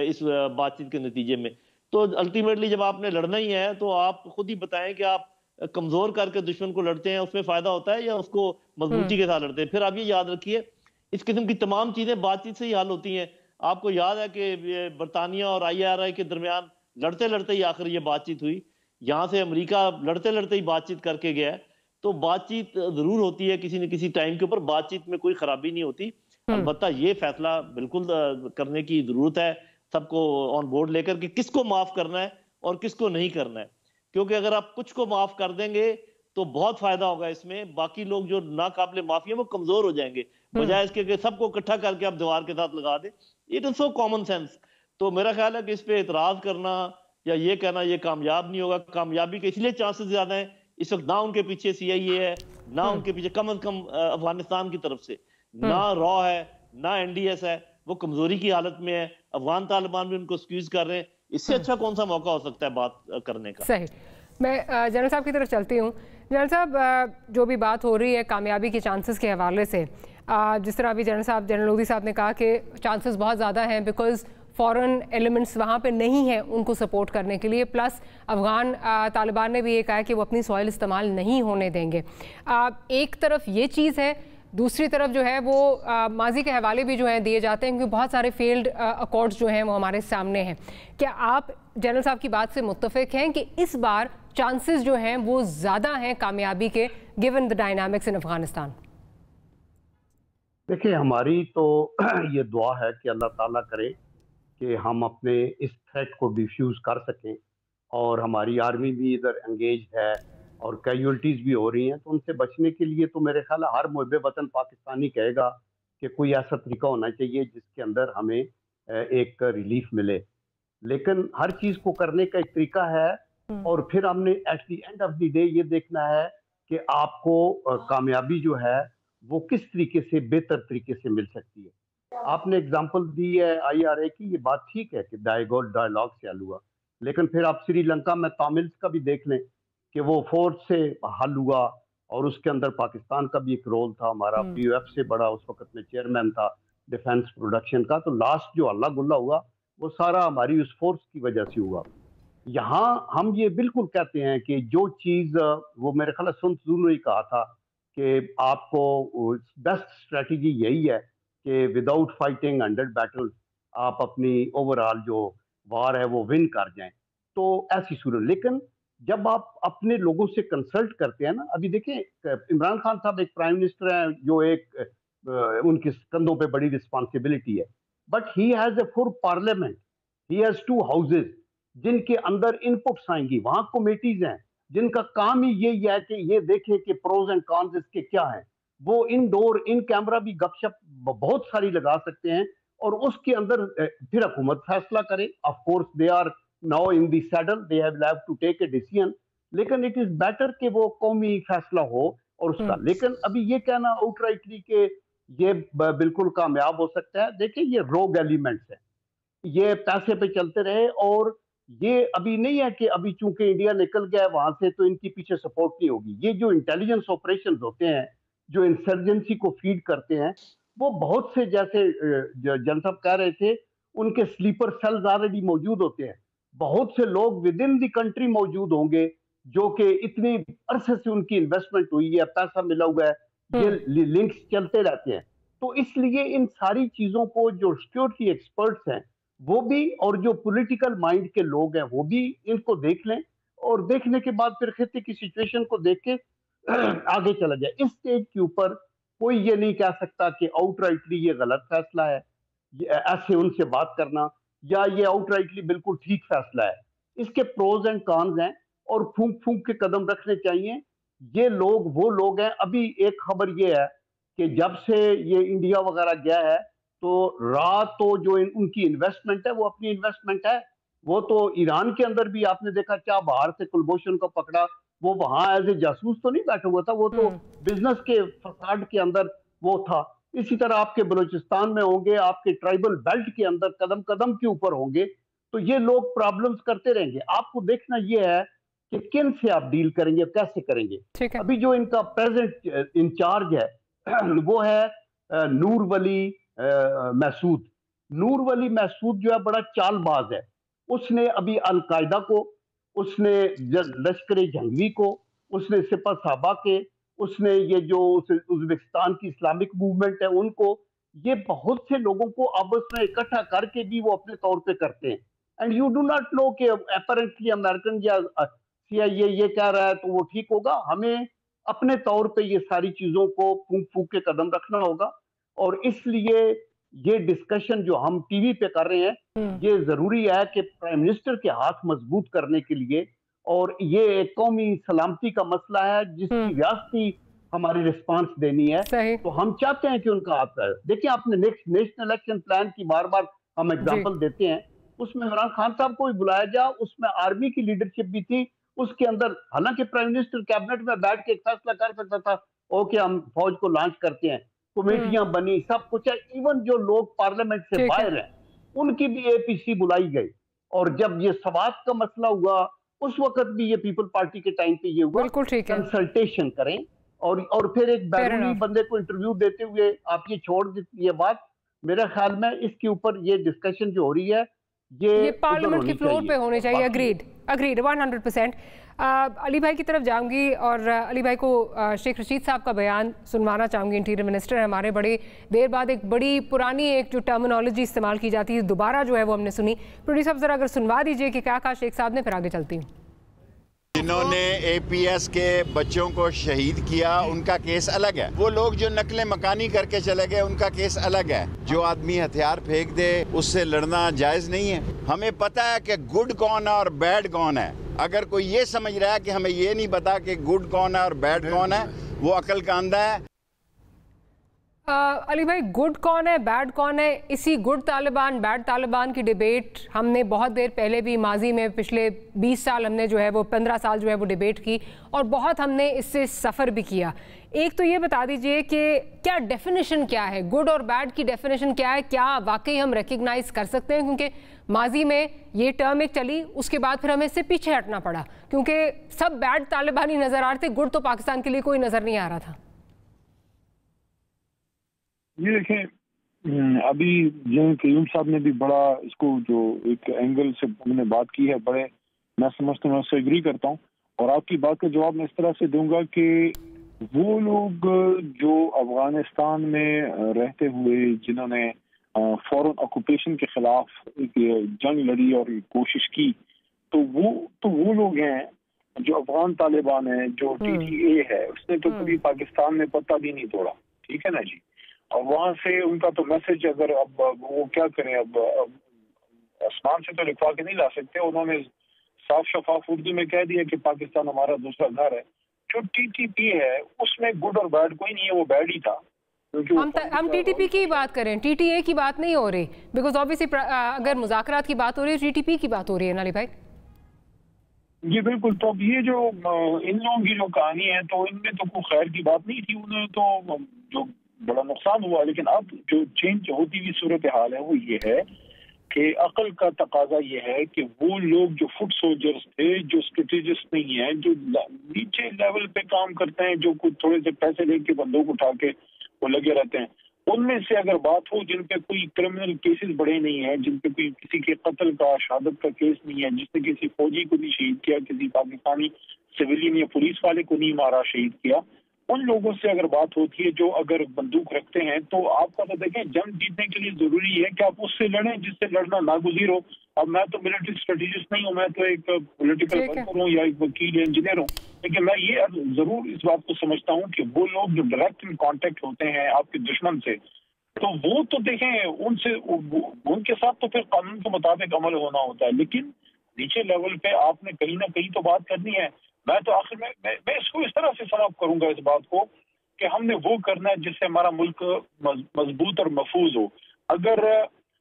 इस बातचीत के नतीजे में, तो अल्टीमेटली जब आपने लड़ना ही है तो आप खुद ही बताएं कि आप कमजोर करके दुश्मन को लड़ते हैं, उसमें फायदा होता है या उसको मजबूती के साथ लड़ते हैं। फिर आप ये याद रखिए इस किस्म की तमाम चीजें बातचीत से ही हल होती हैं। आपको याद है कि बरतानिया और IRI के दरमियान लड़ते लड़ते ही आखिर ये बातचीत हुई, यहाँ से अमेरिका लड़ते लड़ते ही बातचीत करके गया। तो बातचीत जरूर होती है किसी न किसी टाइम के ऊपर, बातचीत में कोई खराबी नहीं होती। अलबत्ता ये फैसला बिल्कुल करने की जरूरत है सबको ऑन बोर्ड लेकर कि किसको माफ करना है और किसको नहीं करना है, क्योंकि अगर आप कुछ को माफ कर देंगे तो बहुत फायदा होगा इसमें, बाकी लोग जो नाकाबिले माफी है वो कमजोर हो जाएंगे, बजाय इसके कि सबको इकट्ठा करके आप दीवार के साथ लगा दे। It is so common sense. तो मेरा ख्याल है कि इस पे एतराज करना या ये कहना ये कामयाब नहीं होगा। कामयाबी के इसलिए चांसेस ज्यादा हैं इस वक्त ना उनके पीछे CIA है, ना उनके पीछे कम से कम अफगानिस्तान की तरफ से ना रॉ है, ना NDS है, वो कमजोरी की हालत में है। अफगान तालिबान भी उनको स्क्यूज कर रहे हैं। इससे अच्छा कौन सा मौका हो सकता है बात करने का। सही। मैं जनरल साहब की तरफ चलती हूँ। जनरल साहब, जो भी बात हो रही है कामयाबी के चांसेस के हवाले से, जिस तरह अभी जनरल लोधी साहब ने कहा कि चांसेस बहुत ज़्यादा हैं बिकॉज फॉरेन एलिमेंट्स वहाँ पे नहीं हैं उनको सपोर्ट करने के लिए, प्लस अफगान तालिबान ने भी ये कहा है कि वो अपनी सॉइल इस्तेमाल नहीं होने देंगे। एक तरफ ये चीज़ है, दूसरी तरफ जो है वो माजी के हवाले भी जो हैं दिए जाते हैं क्योंकि बहुत सारे फेल्ड अकॉर्ड्स जो हैं वो हमारे सामने हैं। क्या आप जनरल साहब की बात से मुत्तफिक हैं कि इस बार चांसेस जो हैं वो ज़्यादा हैं कामयाबी के, गिवन द डायनामिक्स इन अफगानिस्तान? देखिए, हमारी तो ये दुआ है कि अल्लाह ताला करे कि हम अपने इस थ्रेट को डिफ्यूज़ कर सकें, और हमारी आर्मी भी इधर एंगेज है और कैजुअल्टीज़ भी हो रही हैं। तो उनसे बचने के लिए तो मेरे ख्याल हर मुहब्बे वतन पाकिस्तानी कहेगा कि कोई ऐसा तरीका होना चाहिए जिसके अंदर हमें एक रिलीफ मिले। लेकिन हर चीज़ को करने का एक तरीका है اور پھر ہم نے at the end of the day یہ دیکھنا ہے کہ آپ کو کامیابی جو ہے وہ کس طریقے سے بہتر طریقے سے مل سکتی ہے۔ آپ نے اگزامپل دی ہے IRA کی، یہ بات ٹھیک ہے کہ ڈائیلاگ سے حل ہوا، لیکن پھر آپ سری لنکا میں تاملز کا بھی دیکھ لیں کہ وہ فورس سے حل ہوا، اور اس کے اندر پاکستان کا بھی ایک رول تھا، ہمارا POF سے بڑا اس وقت میں چیئرمین تھا ڈیفنس پروڈکشن کا، تو لاسٹ جو اللہ گلہ ہوا وہ سارا ہماری اس فورس کی وجہ سے ہوا۔ یہاں ہم یہ بالکل کہتے ہیں کہ جو چیز وہ میرے خیال سن تزول نے کہا تھا کہ آپ کو بیسٹ اسٹریٹجی یہی ہے کہ وداؤٹ فائٹنگ 100 بیٹل آپ اپنی اوورآل جو وار ہے وہ ون کر جائیں، تو ایسی صورت۔ لیکن جب آپ اپنے لوگوں سے کنسلٹ کرتے ہیں نا، ابھی دیکھیں عمران خان صاحب ایک پرائم منسٹر ہیں جو ایک ان کے کندھوں پہ بڑی رسپانسبلٹی ہے، but he has a full parliament, he has 2 houses جن کے اندر ان پٹس آئیں گی، وہاں کمیٹیز ہیں جن کا کام ہی یہی ہے کہ یہ دیکھیں کہ پروز اینڈ کانز اس کے کیا ہیں، وہ ان ڈور ان کیمرہ بھی گپ شپ بہت ساری لگا سکتے ہیں، اور اس کے اندر پھر حکومت فیصلہ کرے۔ Of course they are now in the saddle, they have leave to take a decision, لیکن اٹ از بیٹر کہ وہ قومی فیصلہ ہو اور اس کا۔ لیکن ابھی یہ کہنا آؤٹ رائٹلی کہ یہ بالکل کامیاب ہو سکتا ہے، دیکھیں یہ روگ ایلیمنٹس ہیں، یہ پیسے پہ چلتے رہے، اور یہ ابھی نہیں ہے کہ ابھی چونکہ انڈیا نکل گیا ہے وہاں سے تو ان کی پیچھے سپورٹ نہیں ہوگی۔ یہ جو انٹیلیجنس آپریشنز ہوتے ہیں جو انسرجنسی کو فیڈ کرتے ہیں، وہ بہت سے جیسے جن صاحب کہہ رہے تھے ان کے سلیپر سیلز آلریڈی موجود ہوتے ہیں، بہت سے لوگ ود ان دی کنٹری موجود ہوں گے جو کہ اتنی عرصے سے ان کی انویسٹمنٹ ہوئی ہے، پیسہ ملا ہوا ہے، یہ لنکس چلتے رہتے ہیں۔ تو اس لیے ان ساری چیزوں کو جو سیکورٹی ایکسپرٹس ہیں وہ بھی اور جو پولیٹیکل مائنڈ کے لوگ ہیں وہ بھی ان کو دیکھ لیں، اور دیکھنے کے بعد پھر خطے کی سچویشن کو دیکھ کے آگے چلا جائے۔ اس سٹیج کے اوپر کوئی یہ نہیں کہہ سکتا کہ آؤٹ رائٹلی یہ غلط فیصلہ ہے، ایسے ان سے بات کرنا، یا یہ آؤٹ رائٹلی بالکل ٹھیک فیصلہ ہے۔ اس کے پروز اینڈ کانز ہیں اور پھونک پھونک کے قدم رکھنے چاہیے۔ یہ لوگ وہ لوگ ہیں، ابھی ایک خبر یہ ہے کہ جب سے یہ انڈیا وغیرہ گیا ہے تو رات تو جو ان کی انویسٹمنٹ ہے وہ اپنی انویسٹمنٹ ہے، وہ تو ایران کے اندر بھی آپ نے دیکھا کیا باہر سے کلبھوشن کو پکڑا، وہ وہاں ایز اے جاسوس تو نہیں بیٹھا ہوا تھا، وہ تو بزنس کے فساد کے اندر وہ تھا۔ اسی طرح آپ کے بلوچستان میں ہوں گے، آپ کے ٹرائبل بیلٹ کے اندر قدم قدم کے اوپر ہوں گے، تو یہ لوگ پرابلمز کرتے رہیں گے۔ آپ کو دیکھنا یہ ہے کہ کن سے آپ ڈیل کریں گے، کیسے کریں گے۔ ابھی جو ان کا پریزنٹ انچارج ہے وہ ہے نور ولی محسود۔ نور ولی محسود جو ہے بڑا چال باز ہے، اس نے ابھی القاعدہ کو، اس نے لشکر جنگی کو، اس نے سپہ صحابہ کے، اس نے یہ جو ازبکستان کی اسلامک موومنٹ ہے ان کو، یہ بہت سے لوگوں کو آپس میں اکٹھا کر کے بھی وہ اپنے طور پہ کرتے ہیں۔ And you do not know کہ اپیرنٹلی امریکن یا CIA یہ کہہ رہا ہے تو وہ ٹھیک ہوگا۔ ہمیں اپنے طور پہ یہ ساری چیزوں کو پھونک پھونک کے قدم رکھنا ہوگا، اور اس لیے یہ ڈسکشن جو ہم ٹی وی پہ کر رہے ہیں یہ ضروری ہے کہ پرائم منسٹر کے ہاتھ مضبوط کرنے کے لیے، اور یہ ایک قومی سلامتی کا مسئلہ ہے جس کی ریاستی ہماری ریسپانس دینی ہے، تو ہم چاہتے ہیں کہ ان کا ہاتھ ہے۔ دیکھیں آپ نے نیشنل الیکشن پلان کی بار بار ہم ایگزامپل دیتے ہیں، اس میں عمران خان صاحب کو بھی بلایا جا، اس میں آرمی کی لیڈرشپ بھی تھی، اس کے اندر حالانکہ پرائم منسٹر کیبنٹ میں بیٹھ کے ایک فیصلہ کر سکتا تھا، اوکے ہم فوج کو لانچ کرتے ہیں، کمیٹیاں بنی، سب کچھ ہے، ایون جو لوگ پارلیمنٹ سے باہر ہیں ان کی بھی APC بلائی گئی، اور جب یہ سوات کا مسئلہ ہوا اس وقت بھی یہ پیپل پارٹی کے ٹائم پہ یہ ہوا، کنسلٹیشن کریں، اور پھر ایک بیرونی بندے کو انٹرویو دیتے ہوئے آپ یہ چھوڑ دیتی یہ بات، میرے خیال میں اس کے اوپر یہ ڈسکشن جو ہو رہی ہے یہ پارلیمنٹ کی فلور پہ ہونے چاہیے۔ اگریڈ 100%۔ علی بھائی کی طرف جاؤں گی، اور علی بھائی کو شیخ رشید صاحب کا بیان سنوانا چاہوں گی، انٹیریئر منسٹر ہے ہمارے، بڑے دیر بعد ایک بڑی پرانی ایک جو ٹرمینالوجی استعمال کی جاتی ہے دوبارہ جو ہے وہ ہم نے سنی۔ پروڈیوسر صاحب ذرا اگر سنوا دیجئے کہ کیا کہا شیخ صاحب نے، پھر آگے چلتی ہوں۔ جنہوں نے APS کے بچوں کو شہید کیا ان کا کیس الگ ہے، وہ لوگ جو نقل مکانی کر کے چلے گئے ان کا کیس الگ ہے۔ جو آدمی ہتھیار پھینک دے اس سے لڑنا جائز نہیں ہے۔ ہمیں پتہ ہے کہ گڈ کون ہے اور بیڈ کون ہے، اگر کوئی یہ سمجھ رہا ہے کہ ہمیں یہ نہیں پتا کہ گڈ کون ہے اور بیڈ کون ہے، وہ عقل کا اندھا ہے۔ अली भाई, गुड कौन है, बैड कौन है? इसी गुड तालिबान बैड तालिबान की डिबेट हमने बहुत देर पहले भी माजी में पिछले 20 साल हमने जो है वो 15 साल जो है वो डिबेट की और बहुत हमने इससे सफ़र भी किया। एक तो ये बता दीजिए कि क्या डेफिनेशन क्या है, गुड और बैड की डेफिनेशन क्या है? क्या वाकई हम रिकग्नाइज कर सकते हैं? क्योंकि माजी में ये टर्म एक चली, उसके बाद फिर हमें इससे पीछे हटना पड़ा क्योंकि सब बैड तालिबानी नज़र आ रहे थे, गुड तो पाकिस्तान के लिए कोई नज़र नहीं आ रहा था। ये देखें, अभी जो कयूम साहब ने भी बड़ा इसको जो एक एंगल से हमने बात की है, बड़े मैं समझता हूँ, मैं उससे एग्री करता हूँ। और आपकी बात का जवाब मैं इस तरह से दूंगा कि वो लोग जो अफगानिस्तान में रहते हुए जिन्होंने फॉरेन ऑक्यूपेशन के खिलाफ एक जंग लड़ी और कोशिश की, तो वो लोग हैं जो अफगान तालिबान है, जो TTA है, उसने तो कभी पाकिस्तान में पत्ता भी नहीं तोड़ा, ठीक है ना जी। और वहां से उनका तो मैसेज, अगर अब वो क्या करें, अब आसमान से तो लिखवा के नहीं ला सकते, उन्होंने साफ शफाफ उर्दू में कह दिया कि पाकिस्तान हमारा दूसरा घर है। जो TTP है उसमें गुड और बैड कोई नहीं है, वो बैड ही था। हम TTP की बात करें, TTA की बात नहीं हो रही, बिकॉज ऑब्वियसली अगर मुज़ाकरात की बात हो रही है, TTP की बात हो रही है ना अली भाई। जी बिल्कुल। तो अब ये जो इन लोगों की जो कहानी है, तो इनमें तो कोई खैर की बात नहीं थी, उन्हें तो जो बड़ा नुकसान हुआ। लेकिन अब जो चेंज होती हुई सूरत हाल है वो ये है कि अकल का तकाजा ये है कि वो लोग जो फुट सोल्जर्स थे, जो स्ट्रेटेजिस्ट नहीं है, जो नीचे लेवल पे काम करते हैं, जो कुछ थोड़े से पैसे लेके बंदूक उठा के वो लगे रहते हैं, उनमें से अगर बात हो जिन पे कोई क्रिमिनल केसेस बड़े नहीं है, जिन पे कोई किसी के कत्ल का शहादत का केस नहीं है, जिसने किसी फौजी को नहीं शहीद किया, किसी पाकिस्तानी सिविलियन या पुलिस वाले को नहीं मारा शहीद किया, उन लोगों से अगर बात होती है जो अगर बंदूक रखते हैं, तो आपका तो देखें, जंग जीतने के लिए जरूरी है कि आप उससे लड़ें जिससे लड़ना नागुज़ीर हो। अब मैं तो मिलिट्री स्ट्रेटेजिस्ट नहीं हूँ, मैं तो एक पॉलिटिकल वर्कर हूँ या एक वकील या इंजीनियर हूँ, लेकिन मैं ये जरूर इस बात को समझता हूँ कि वो लोग जो डायरेक्ट इन कॉन्टेक्ट होते हैं आपके दुश्मन से, तो वो तो देखें उनसे उनके साथ तो फिर कानून के मुताबिक अमल होना होता है। लेकिन नीचे लेवल पे आपने कहीं ना कहीं तो बात करनी है। मैं तो आखिर में मैं इसको इस तरह से समाप्त करूंगा इस बात को कि हमने वो करना है जिससे हमारा मुल्क मजबूत और महफूज हो। अगर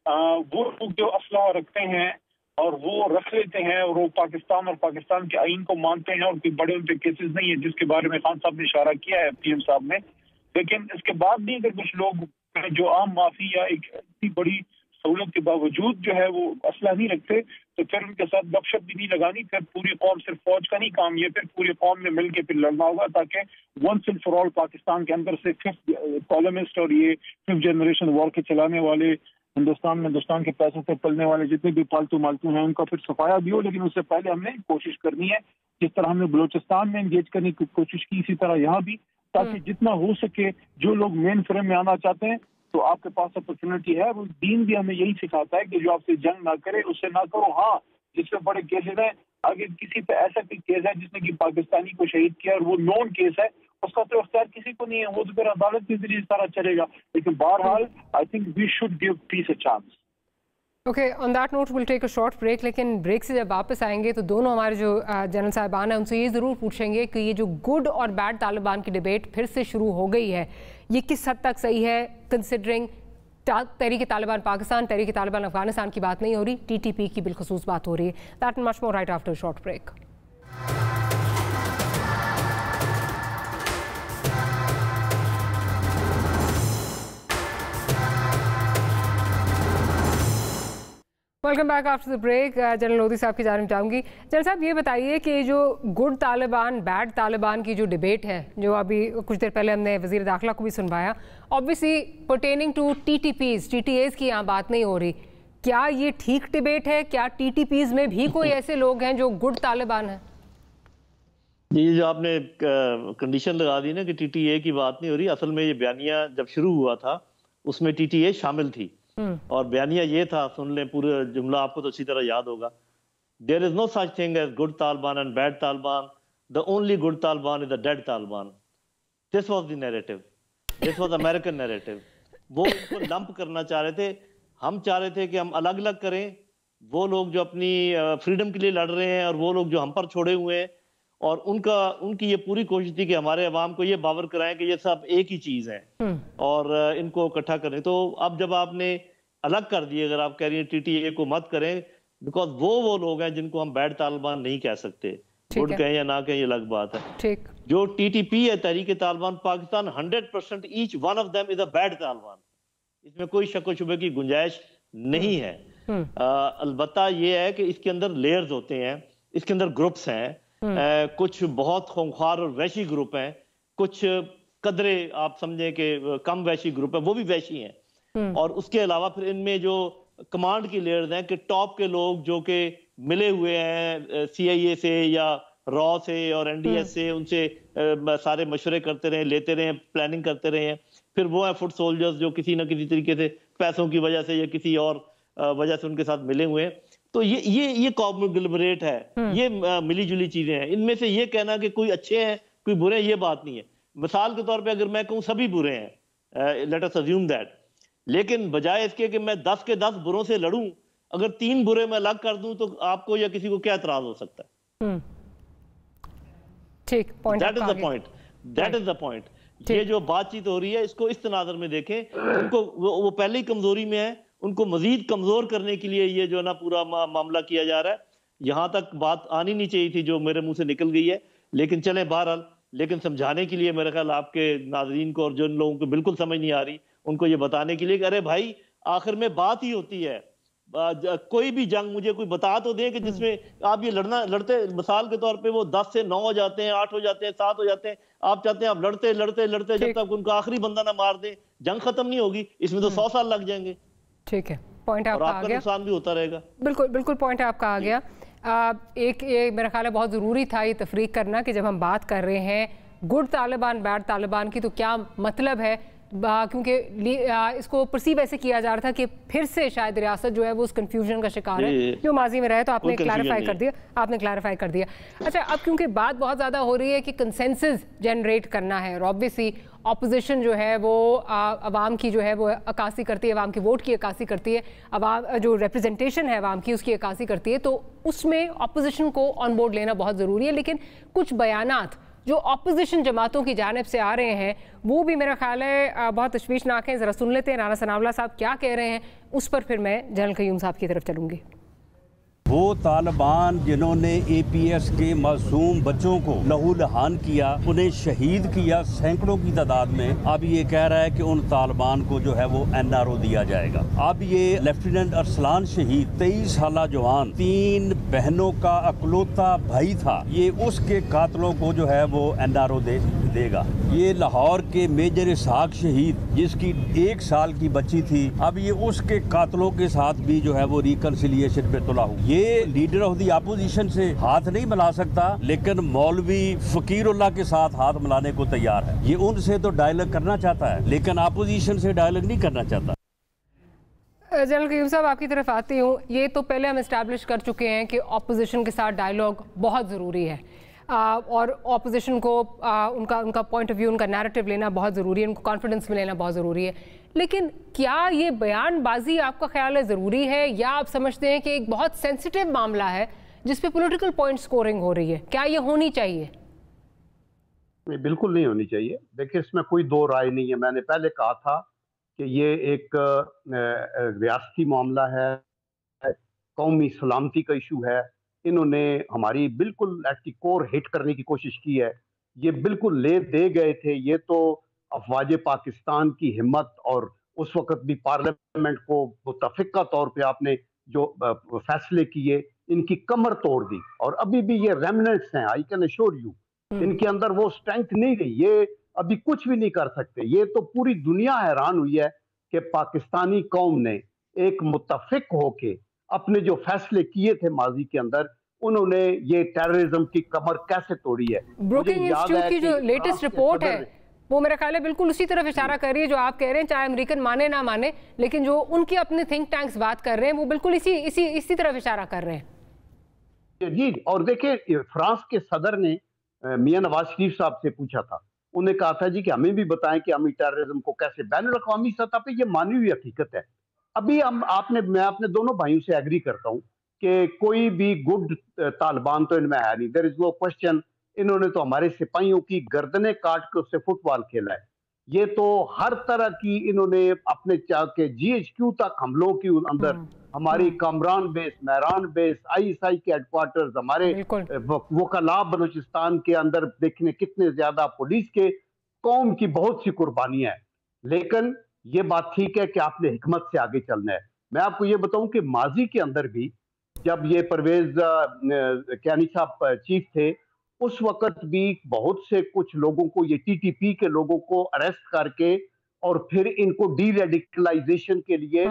वो लोग जो असला रखते हैं और वो रख लेते हैं और वो पाकिस्तान और पाकिस्तान के आइन को मानते हैं और कोई बड़े उन पे केसेस नहीं है, जिसके बारे में खान साहब ने इशारा किया है, PM साहब ने, लेकिन इसके बाद भी अगर कुछ लोग जो आम माफी या एक इतनी बड़ी सहूलत के बावजूद जो है वो असला नहीं रखते, तो फिर उनके साथ गपशप भी नहीं लगानी। फिर पूरी कौम, सिर्फ फौज का नहीं काम, ये फिर पूरी कौम ने मिलकर फिर लड़ना होगा ताकि once and for all Pakistan के अंदर से फिफ्थ कॉलमिस्ट और ये 5th जनरेशन वॉर के चलाने वाले हिंदुस्तान के पैसों से पलने वाले जितने भी पालतू मालतू हैं उनका फिर सफाया भी हो। लेकिन उससे पहले हमने कोशिश करनी है, जिस तरह हमने बलूचिस्तान में एंगेज करने की कोशिश की, इसी तरह यहाँ भी, ताकि जितना हो सके जो लोग मेन फ्रेम में आना चाहते हैं तो आपके पास अपॉर्चुनिटी है। वो दीन भी हमें यही सिखाता है कि जो आपसे जंग ना करे उससे ना करो। हाँ, जिससे बड़े केसेस हैं, अगर किसी पे ऐसा कोई केस है जिसने कि पाकिस्तानी को शहीद किया और वो नॉन केस है, उसका तो अख्तियार किसी को नहीं है, वो तो फिर अदालत के जरिए सारा चलेगा। लेकिन बहरहाल I think we should give peace a chance. Okay, on that note will take a short break. लेकिन ब्रेक से जब वापस आएंगे तो दोनों हमारे जो जनरल साहिबान हैं उनसे ये ज़रूर पूछेंगे कि ये जो गुड और बैड तालिबान की डिबेट फिर से शुरू हो गई है, ये किस हद तक सही है, कंसिडरिंग तहरीक तालिबान पाकिस्तान, तहरीक तालिबान अफगानिस्तान की बात नहीं हो रही, TTP की बिलखसूस बात हो रही है। That and much more right after short break. Welcome back after the break. General Lodhi साहब की जानिब जाऊंगी। जनरल साहब, ये बताइए कि जो गुड तालिबान बैड तालिबान की जो डिबेट है, जो अभी कुछ देर पहले हमने वज़ीर दाखिला को भी सुनवाया, ऑब्वियसली पर्टेनिंग टू TTAs की यहाँ बात नहीं हो रही, क्या ये ठीक डिबेट है? क्या TTPs में भी कोई ऐसे लोग हैं जो गुड तालिबान हैं? जी, जो आपने कंडीशन लगा दी ना कि TTA की बात नहीं हो रही, असल में ये बयानिया जब शुरू हुआ था उसमें TTA शामिल थी और बयानिया ये था, सुन लें पूरा जुमला, आपको तो अच्छी तरह याद होगा, there is no such thing as good Taliban and bad Taliban, the only good Taliban is the dead Taliban. This was the narrative, this was American narrative. वो इसको लंप करना चाह रहे थे, हम चाह रहे थे कि हम अलग अलग करें, वो लोग जो अपनी फ्रीडम के लिए लड़ रहे हैं और वो लोग जो हम पर छोड़े हुए हैं, اور ان کی یہ پوری کوشش تھی کہ ہمارے عوام کو یہ باور کرائیں کہ یہ سب ایک ہی چیز ہے اور ان کو اکٹھا کریں. تو اب جب آپ نے الگ کر دیے, اگر آپ کہہ رہی ہیں ٹی ٹی اے کو مت کریں, بیکاز وہ لوگ ہیں جن کو ہم بیڈ طالبان نہیں کہہ سکتے, گڈ کہیں یا نہ کہیں یہ الگ بات ہے. جو ٹی ٹی پی ہے, Tehreek Taliban Pakistan, 100% each one of them is a bad Taliban. اس میں کوئی شک و شبہ کی گنجائش نہیں ہے. البتہ یہ ہے کہ اس کے اندر لیئرز ہوتے ہیں, اس کے اندر گروپس ہیں, کچھ بہت خونخوار اور وحشی گروپ ہیں, کچھ قدرے آپ سمجھیں کہ کم وحشی گروپ ہیں, وہ بھی وحشی ہیں. اور اس کے علاوہ پھر ان میں جو کمانڈ کی لیئرز ہیں کہ ٹاپ کے لوگ جو کہ ملے ہوئے ہیں سی آئی اے سے یا را سے اور این ڈی ایس سے, ان سے سارے مشورے کرتے رہے, لیتے رہے, پلاننگ کرتے رہے ہیں. پھر وہ ہیں فٹ سولجرز جو کسی نہ کسی طریقے سے پیسوں کی وجہ سے یا کسی اور وجہ سے ان کے ساتھ ملے ہوئے ہیں. تو یہ کانگلومیریٹ ہے, یہ ملی جلی چیزیں ہیں. ان میں سے یہ کہنا کہ کوئی اچھے ہیں کوئی برے ہیں, یہ بات نہیں ہے. مثال کے طور پہ اگر میں کہوں سبھی برے ہیں, لیٹ اس اسیوم دیٹ, لیکن بجائے اس کے کہ میں 10 کے 10 بروں سے لڑوں, اگر 3 برے میں الگ کر دوں تو آپ کو یا کسی کو کیا اعتراض ہو سکتا ہے؟ That is the point. یہ جو بات چیت ہو رہی ہے اس کو اس تناظر میں دیکھیں. ان کو وہ پہلے ہی کمزوری میں ہے, ان کو مزید کمزور کرنے کے لیے یہ جو نا پورا معاملہ کیا جا رہا ہے. یہاں تک بات آنی نہیں چاہیے تھی جو میرے منہ سے نکل گئی ہے, لیکن چلیں بہرحال. لیکن سمجھانے کے لیے میرے خیال آپ کے ناظرین کو اور جو ان لوگوں کو بالکل سمجھ نہیں آ رہی ان کو یہ بتانے کے لیے کہ ارے بھائی آخر میں بات ہی ہوتی ہے. کوئی بھی جنگ مجھے کوئی بتا تو دیں کہ جس میں آپ یہ لڑتے مثال کے طور پہ وہ 10 سے 9 ہو جاتے ہیں, 8 ہو جاتے ہیں, 7 ہو جاتے ہیں. آپ چاہتے ہیں آپ لڑتے جب تک ان کا آخری بندہ نہ مار دیں, جنگ ختم نہیں ہوگی. اس میں تو 100 سال لگ جائیں گے. ٹھیک ہے, پوائنٹ آپ کا آ گیا, نقصان بھی ہوتا رہے گا. بالکل پوائنٹ آپ کا آ گیا. ایک میرا خیال ہے بہت ضروری تھا یہ تفریق کرنا کہ جب ہم بات کر رہے ہیں گڈ طالبان بیڈ طالبان کی تو کیا مطلب ہے, کیونکہ اس کو پرسیو ایسے کیا جا رہا تھا کہ پھر سے شاید ریاست جو ہے وہ اس کنفیوژن کا شکار ہے جو ماضی میں رہے. تو آپ نے کلیریفائی کر دیا. اچھا, اب کیونکہ بات بہت زیادہ ہو رہی ہے کہ کنسنسس جنریٹ کرنا ہے, اور آبویسلی اپوزیشن جو ہے وہ عوام کی جو ہے وہ عکاسی کرتی ہے, عوام کے ووٹ کی عکاسی کرتی ہے, عوام جو ریپرزنٹیشن ہے عوام کی اس کی عکاسی کرتی ہے, تو اس میں اپوزیشن کو آن بورڈ لینا بہت ضروری ہے. لیکن کچھ بیانات جو اپوزیشن جماعتوں کی جانب سے آ رہے ہیں وہ بھی میرا خیال ہے بہت تشویشناک ہیں. ذرا سن لیتے ہیں رانا ثناء اللہ صاحب کیا کہہ رہے ہیں, اس پر پھر میں جنرل قیوم صاحب کی طرف چلوں گی. وہ طالبان جنہوں نے اے پی ایس کے معصوم بچوں کو لہو لہان کیا, انہیں شہید کیا سینکڑوں کی تعداد میں, اب یہ کہہ رہا ہے کہ ان طالبان کو جو ہے وہ این آر او دیا جائے گا. اب یہ لیفٹیننٹ ارسلان شہید 23 سالہ جوان 3 بہنوں کا اکلوتا بھائی تھا, یہ اس کے قاتلوں کو جو ہے وہ این آر او دے گا. یہ لاہور کے میجر اسحاق شہید جس کی 1 سال کی بچی تھی, اب یہ اس کے قاتلوں کے ساتھ بھی جو ہے وہ ریکنسیلیشن پہ تلا ہوا. یہ لیڈر آف دی اپوزیشن سے ہاتھ نہیں ملا سکتا, لیکن مولوی فقیر اللہ کے ساتھ ہاتھ ملانے کو تیار ہے. یہ ان سے تو ڈائیلاگ کرنا چاہتا ہے لیکن اپوزیشن سے ڈائیلاگ نہیں کرنا چاہتا. جنرل قیوم صاحب آپ کی طرف آتی ہوں. یہ تو پہلے ہم اسٹیبلش کر چکے ہیں کہ اپوزیشن کے ساتھ ڈائیلاگ بہت ضروری ہے, اور اپوزیشن کو ان کا پوائنٹ آف ویو, ان کا نیریٹو لینا بہت ضروری ہے, ان کو کانفیڈنس میں لینا بہت ضروری ہے. لیکن کیا یہ بیان بازی آپ کا خیال ہے ضروری ہے, یا آپ سمجھتے ہیں کہ ایک بہت سینسیٹیو معاملہ ہے جس پہ پولیٹیکل پوائنٹ سکورنگ ہو رہی ہے, کیا یہ ہونی چاہیے؟ بالکل نہیں ہونی چاہیے. دیکھیں اس میں کوئی دو رائے نہیں ہے. میں نے پہلے کہا تھا کہ یہ ایک ریاستی معاملہ ہے, قومی سلامتی کا ایشو ہے. انہوں نے ہماری بالکل ایٹ دی کور ہٹ کرنے کی کوشش کی ہے. یہ بالکل لے دے گئے تھے. یہ تو افواج پاکستان کی ہمت, اور اس وقت بھی پارلیمنٹ کو متفقہ طور پہ آپ نے جو فیصلے کیے ان کی کمر توڑ دی. اور ابھی بھی یہ ریمنٹس ہیں, آئی کین ایشور یو, ان کے اندر وہ اسٹرینتھ نہیں رہی. یہ ابھی کچھ بھی نہیں کر سکتے. یہ تو پوری دنیا حیران ہوئی ہے کہ پاکستانی قوم نے ایک متفق ہو کے اپنے جو فیصلے کیے تھے ماضی کے اندر, انہوں نے یہ ٹیررزم کی کمر کیسے توڑی ہے. بروکنگ انسٹیٹیوٹ کی جو لیٹسٹ رپورٹ ہے وہ میرا خیال ہے بالکل اسی طرف اشارہ کر رہی ہے جو آپ کہہ رہے ہیں, چاہے امریکن مانے نہ مانے, لیکن جو ان کی اپنے تھنک ٹینکس بات کر رہے ہیں وہ بالکل اسی طرف اشارہ کر رہے ہیں. جی, اور دیکھیں فرانس کے صدر نے میاں نواز شریف صاحب سے پوچھا تھا, انہیں کہا تھا جی کہ ہمیں بھی بتائیں کہ ہم ٹیررزم کو کیسے, بین الاقوامی سطح پہ یہ مانی ہوئی حقیقت ہے. ابھی میں اپنے دونوں بھائیوں سے ایگری کرتا ہوں کہ کوئی بھی گڈ طالبان تو ان میں ہے نہیں. دیر از نو کوشچن इन्होंने तो हमारे सिपाहियों की गर्दनें काट के उससे फुटबॉल खेला है। ये तो हर तरह की इन्होंने अपने के GHQ तक हमलों के अंदर हमारी कामरान बेस, महरान बेस, ISI के हेडक्वार्टर्स, हमारे वकला बलूचिस्तान के अंदर देखने कितने ज्यादा पुलिस के, कौम की बहुत सी कुर्बानियां हैं। लेकिन ये बात ठीक है कि आपने हिकमत से आगे चलना है। मैं आपको ये बताऊं कि माजी के अंदर भी जब ये परवेज कियानी साहब चीफ थे, उस वक्त भी बहुत से कुछ लोगों को, ये TTP के लोगों को अरेस्ट करके और फिर इनको डीरेडिकलाइजेशन के लिए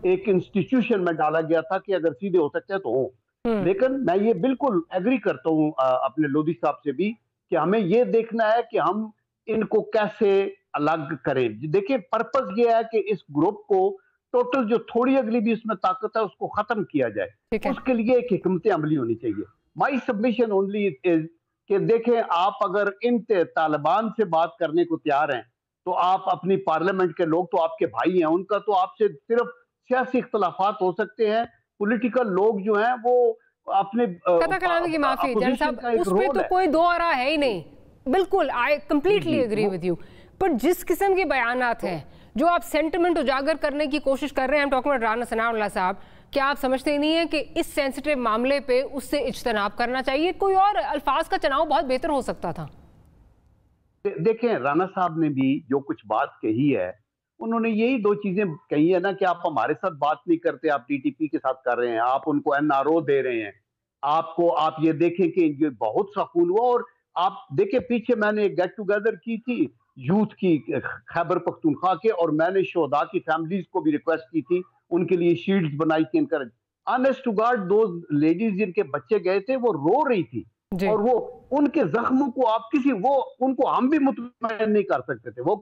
एक इंस्टीट्यूशन में डाला गया था कि अगर सीधे हो सकते हैं तो हो। लेकिन मैं ये बिल्कुल एग्री करता हूं अपने लोधी साहब से भी कि हमें ये देखना है कि हम इनको कैसे अलग करें। देखिए, पर्पस ये है कि इस ग्रुप को टोटल जो थोड़ी अगली भी इसमें ताकत है उसको खत्म किया जाए। उसके लिए एक हिकमत अमली होनी चाहिए। माई सबमिशन ओनली इज कि देखें, आप अगर इन तालिबान से बात करने को तैयार हैं तो आप अपनी पार्लियामेंट के लोग तो आपके भाई हैं, उनका तो आपसे सिर्फ सियासी इख्तलाफात हो सकते हैं। पॉलिटिकल लोग जो हैं वो अपने कलामी की माफी जन साहब, उस पे तो कोई दो आ रहा है ही नहीं। बिल्कुल, I completely agree with you. पर जिस किस्म के बयानात हैं जो आप सेंटिमेंट उजागर करने की कोशिश कर रहे हैं, टॉकिंग अबाउट राना सनाउल्लाह साहब, क्या आप समझते नहीं है कि इस सेंसिटिव मामले पे उससे इज्तनाब करना चाहिए? कोई और अल्फाज का चुनाव बहुत बेहतर हो सकता था। देखें, राना साहब ने भी जो कुछ बात कही है, उन्होंने यही दो चीजें कही है ना कि आप हमारे साथ बात नहीं करते, आप TTP के साथ कर रहे हैं, आप उनको NRO दे रहे हैं, आप ये देखें कि ये बहुत सा खून हुआ। और आप देखें, पीछे मैंने एक गेट टुगेदर की थी यूथ की खैबर पख्तूनख्वा के, और मैंने शोहदा की फैमिलीज को भी रिक्वेस्ट की थी, उनके लिए शील्ड्स बनाई थी। इनका ऑनेस्ट टू गॉड, दो लेडीज जिनके बच्चे गए थे वो रो रही थी, और वो उनके जख्मों को आप उनको हम भी मुतमईन नहीं कर सकते थे। वो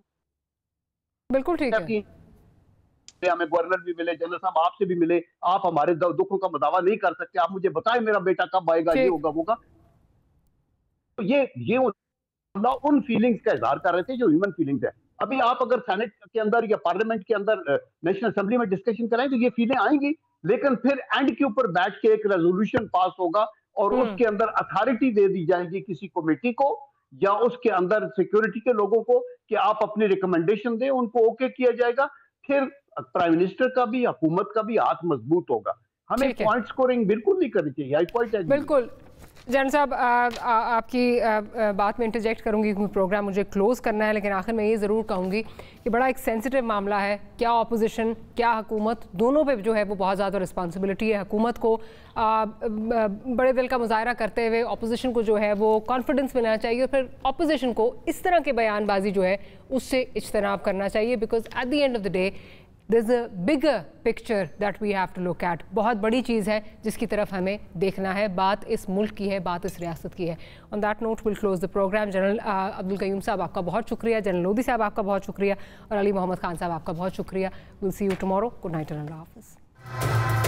बिल्कुल ठीक है। हमें गवर्नर भी मिले, जनरल साहब आपसे भी मिले, आप हमारे दुखों का मदावा नहीं कर सकते, आप मुझे बताएं मेरा बेटा कब आएगा, ये होगा वो होगा। तो ये उन फीलिंग्स का इजहार कर रहे थे जो ह्यूमन फीलिंग्स है। अभी आप अगर सेनेट के अंदर या पार्लियामेंट के अंदर नेशनल असेंबली में डिस्कशन कराएं तो ये फीलिंग आएंगी, लेकिन फिर एंड के ऊपर बैठ के एक रेजोल्यूशन पास होगा और उसके अंदर अथॉरिटी दे दी जाएगी किसी कमेटी को या उसके अंदर सिक्योरिटी के लोगों को कि आप अपनी रिकमेंडेशन दें, उनको ओके किया जाएगा। फिर प्राइम मिनिस्टर का भी, हुकूमत का भी हाथ मजबूत होगा। हमें पॉइंट स्कोरिंग बिल्कुल नहीं करनी चाहिए। I quite agree. बिल्कुल जन साहब, आपकी बात में इंटरजेक्ट करूंगी क्योंकि प्रोग्राम मुझे क्लोज करना है, लेकिन आखिर में ये ज़रूर कहूँगी कि बड़ा एक सेंसिटिव मामला है। क्या अपोजिशन, क्या हुकूमत, दोनों पे जो है वो बहुत ज़्यादा रिस्पॉन्सिबिलिटी है। हुकूमत को बड़े दिल का मुजाहरा करते हुए अपोजिशन को जो है वो कॉन्फिडेंस मिलना चाहिए, और फिर अपोजिशन को इस तरह के बयानबाजी जो है उससे इज्तनाब करना चाहिए, because at the end of the day there's a bigger picture that we have to look at। बहुत बड़ी चीज़ है जिसकी तरफ हमें देखना है। बात इस मुल्क की है, बात इस रियासत की है। On that note we'll close the program। General Abdul Qayyum साहब आपका बहुत शुक्रिया, जनरल लोधी साहब आपका बहुत शुक्रिया, और अली मोहम्मद खान साहब आपका बहुत शुक्रिया। We'll see you tomorrow। Good night and Allah Hafiz।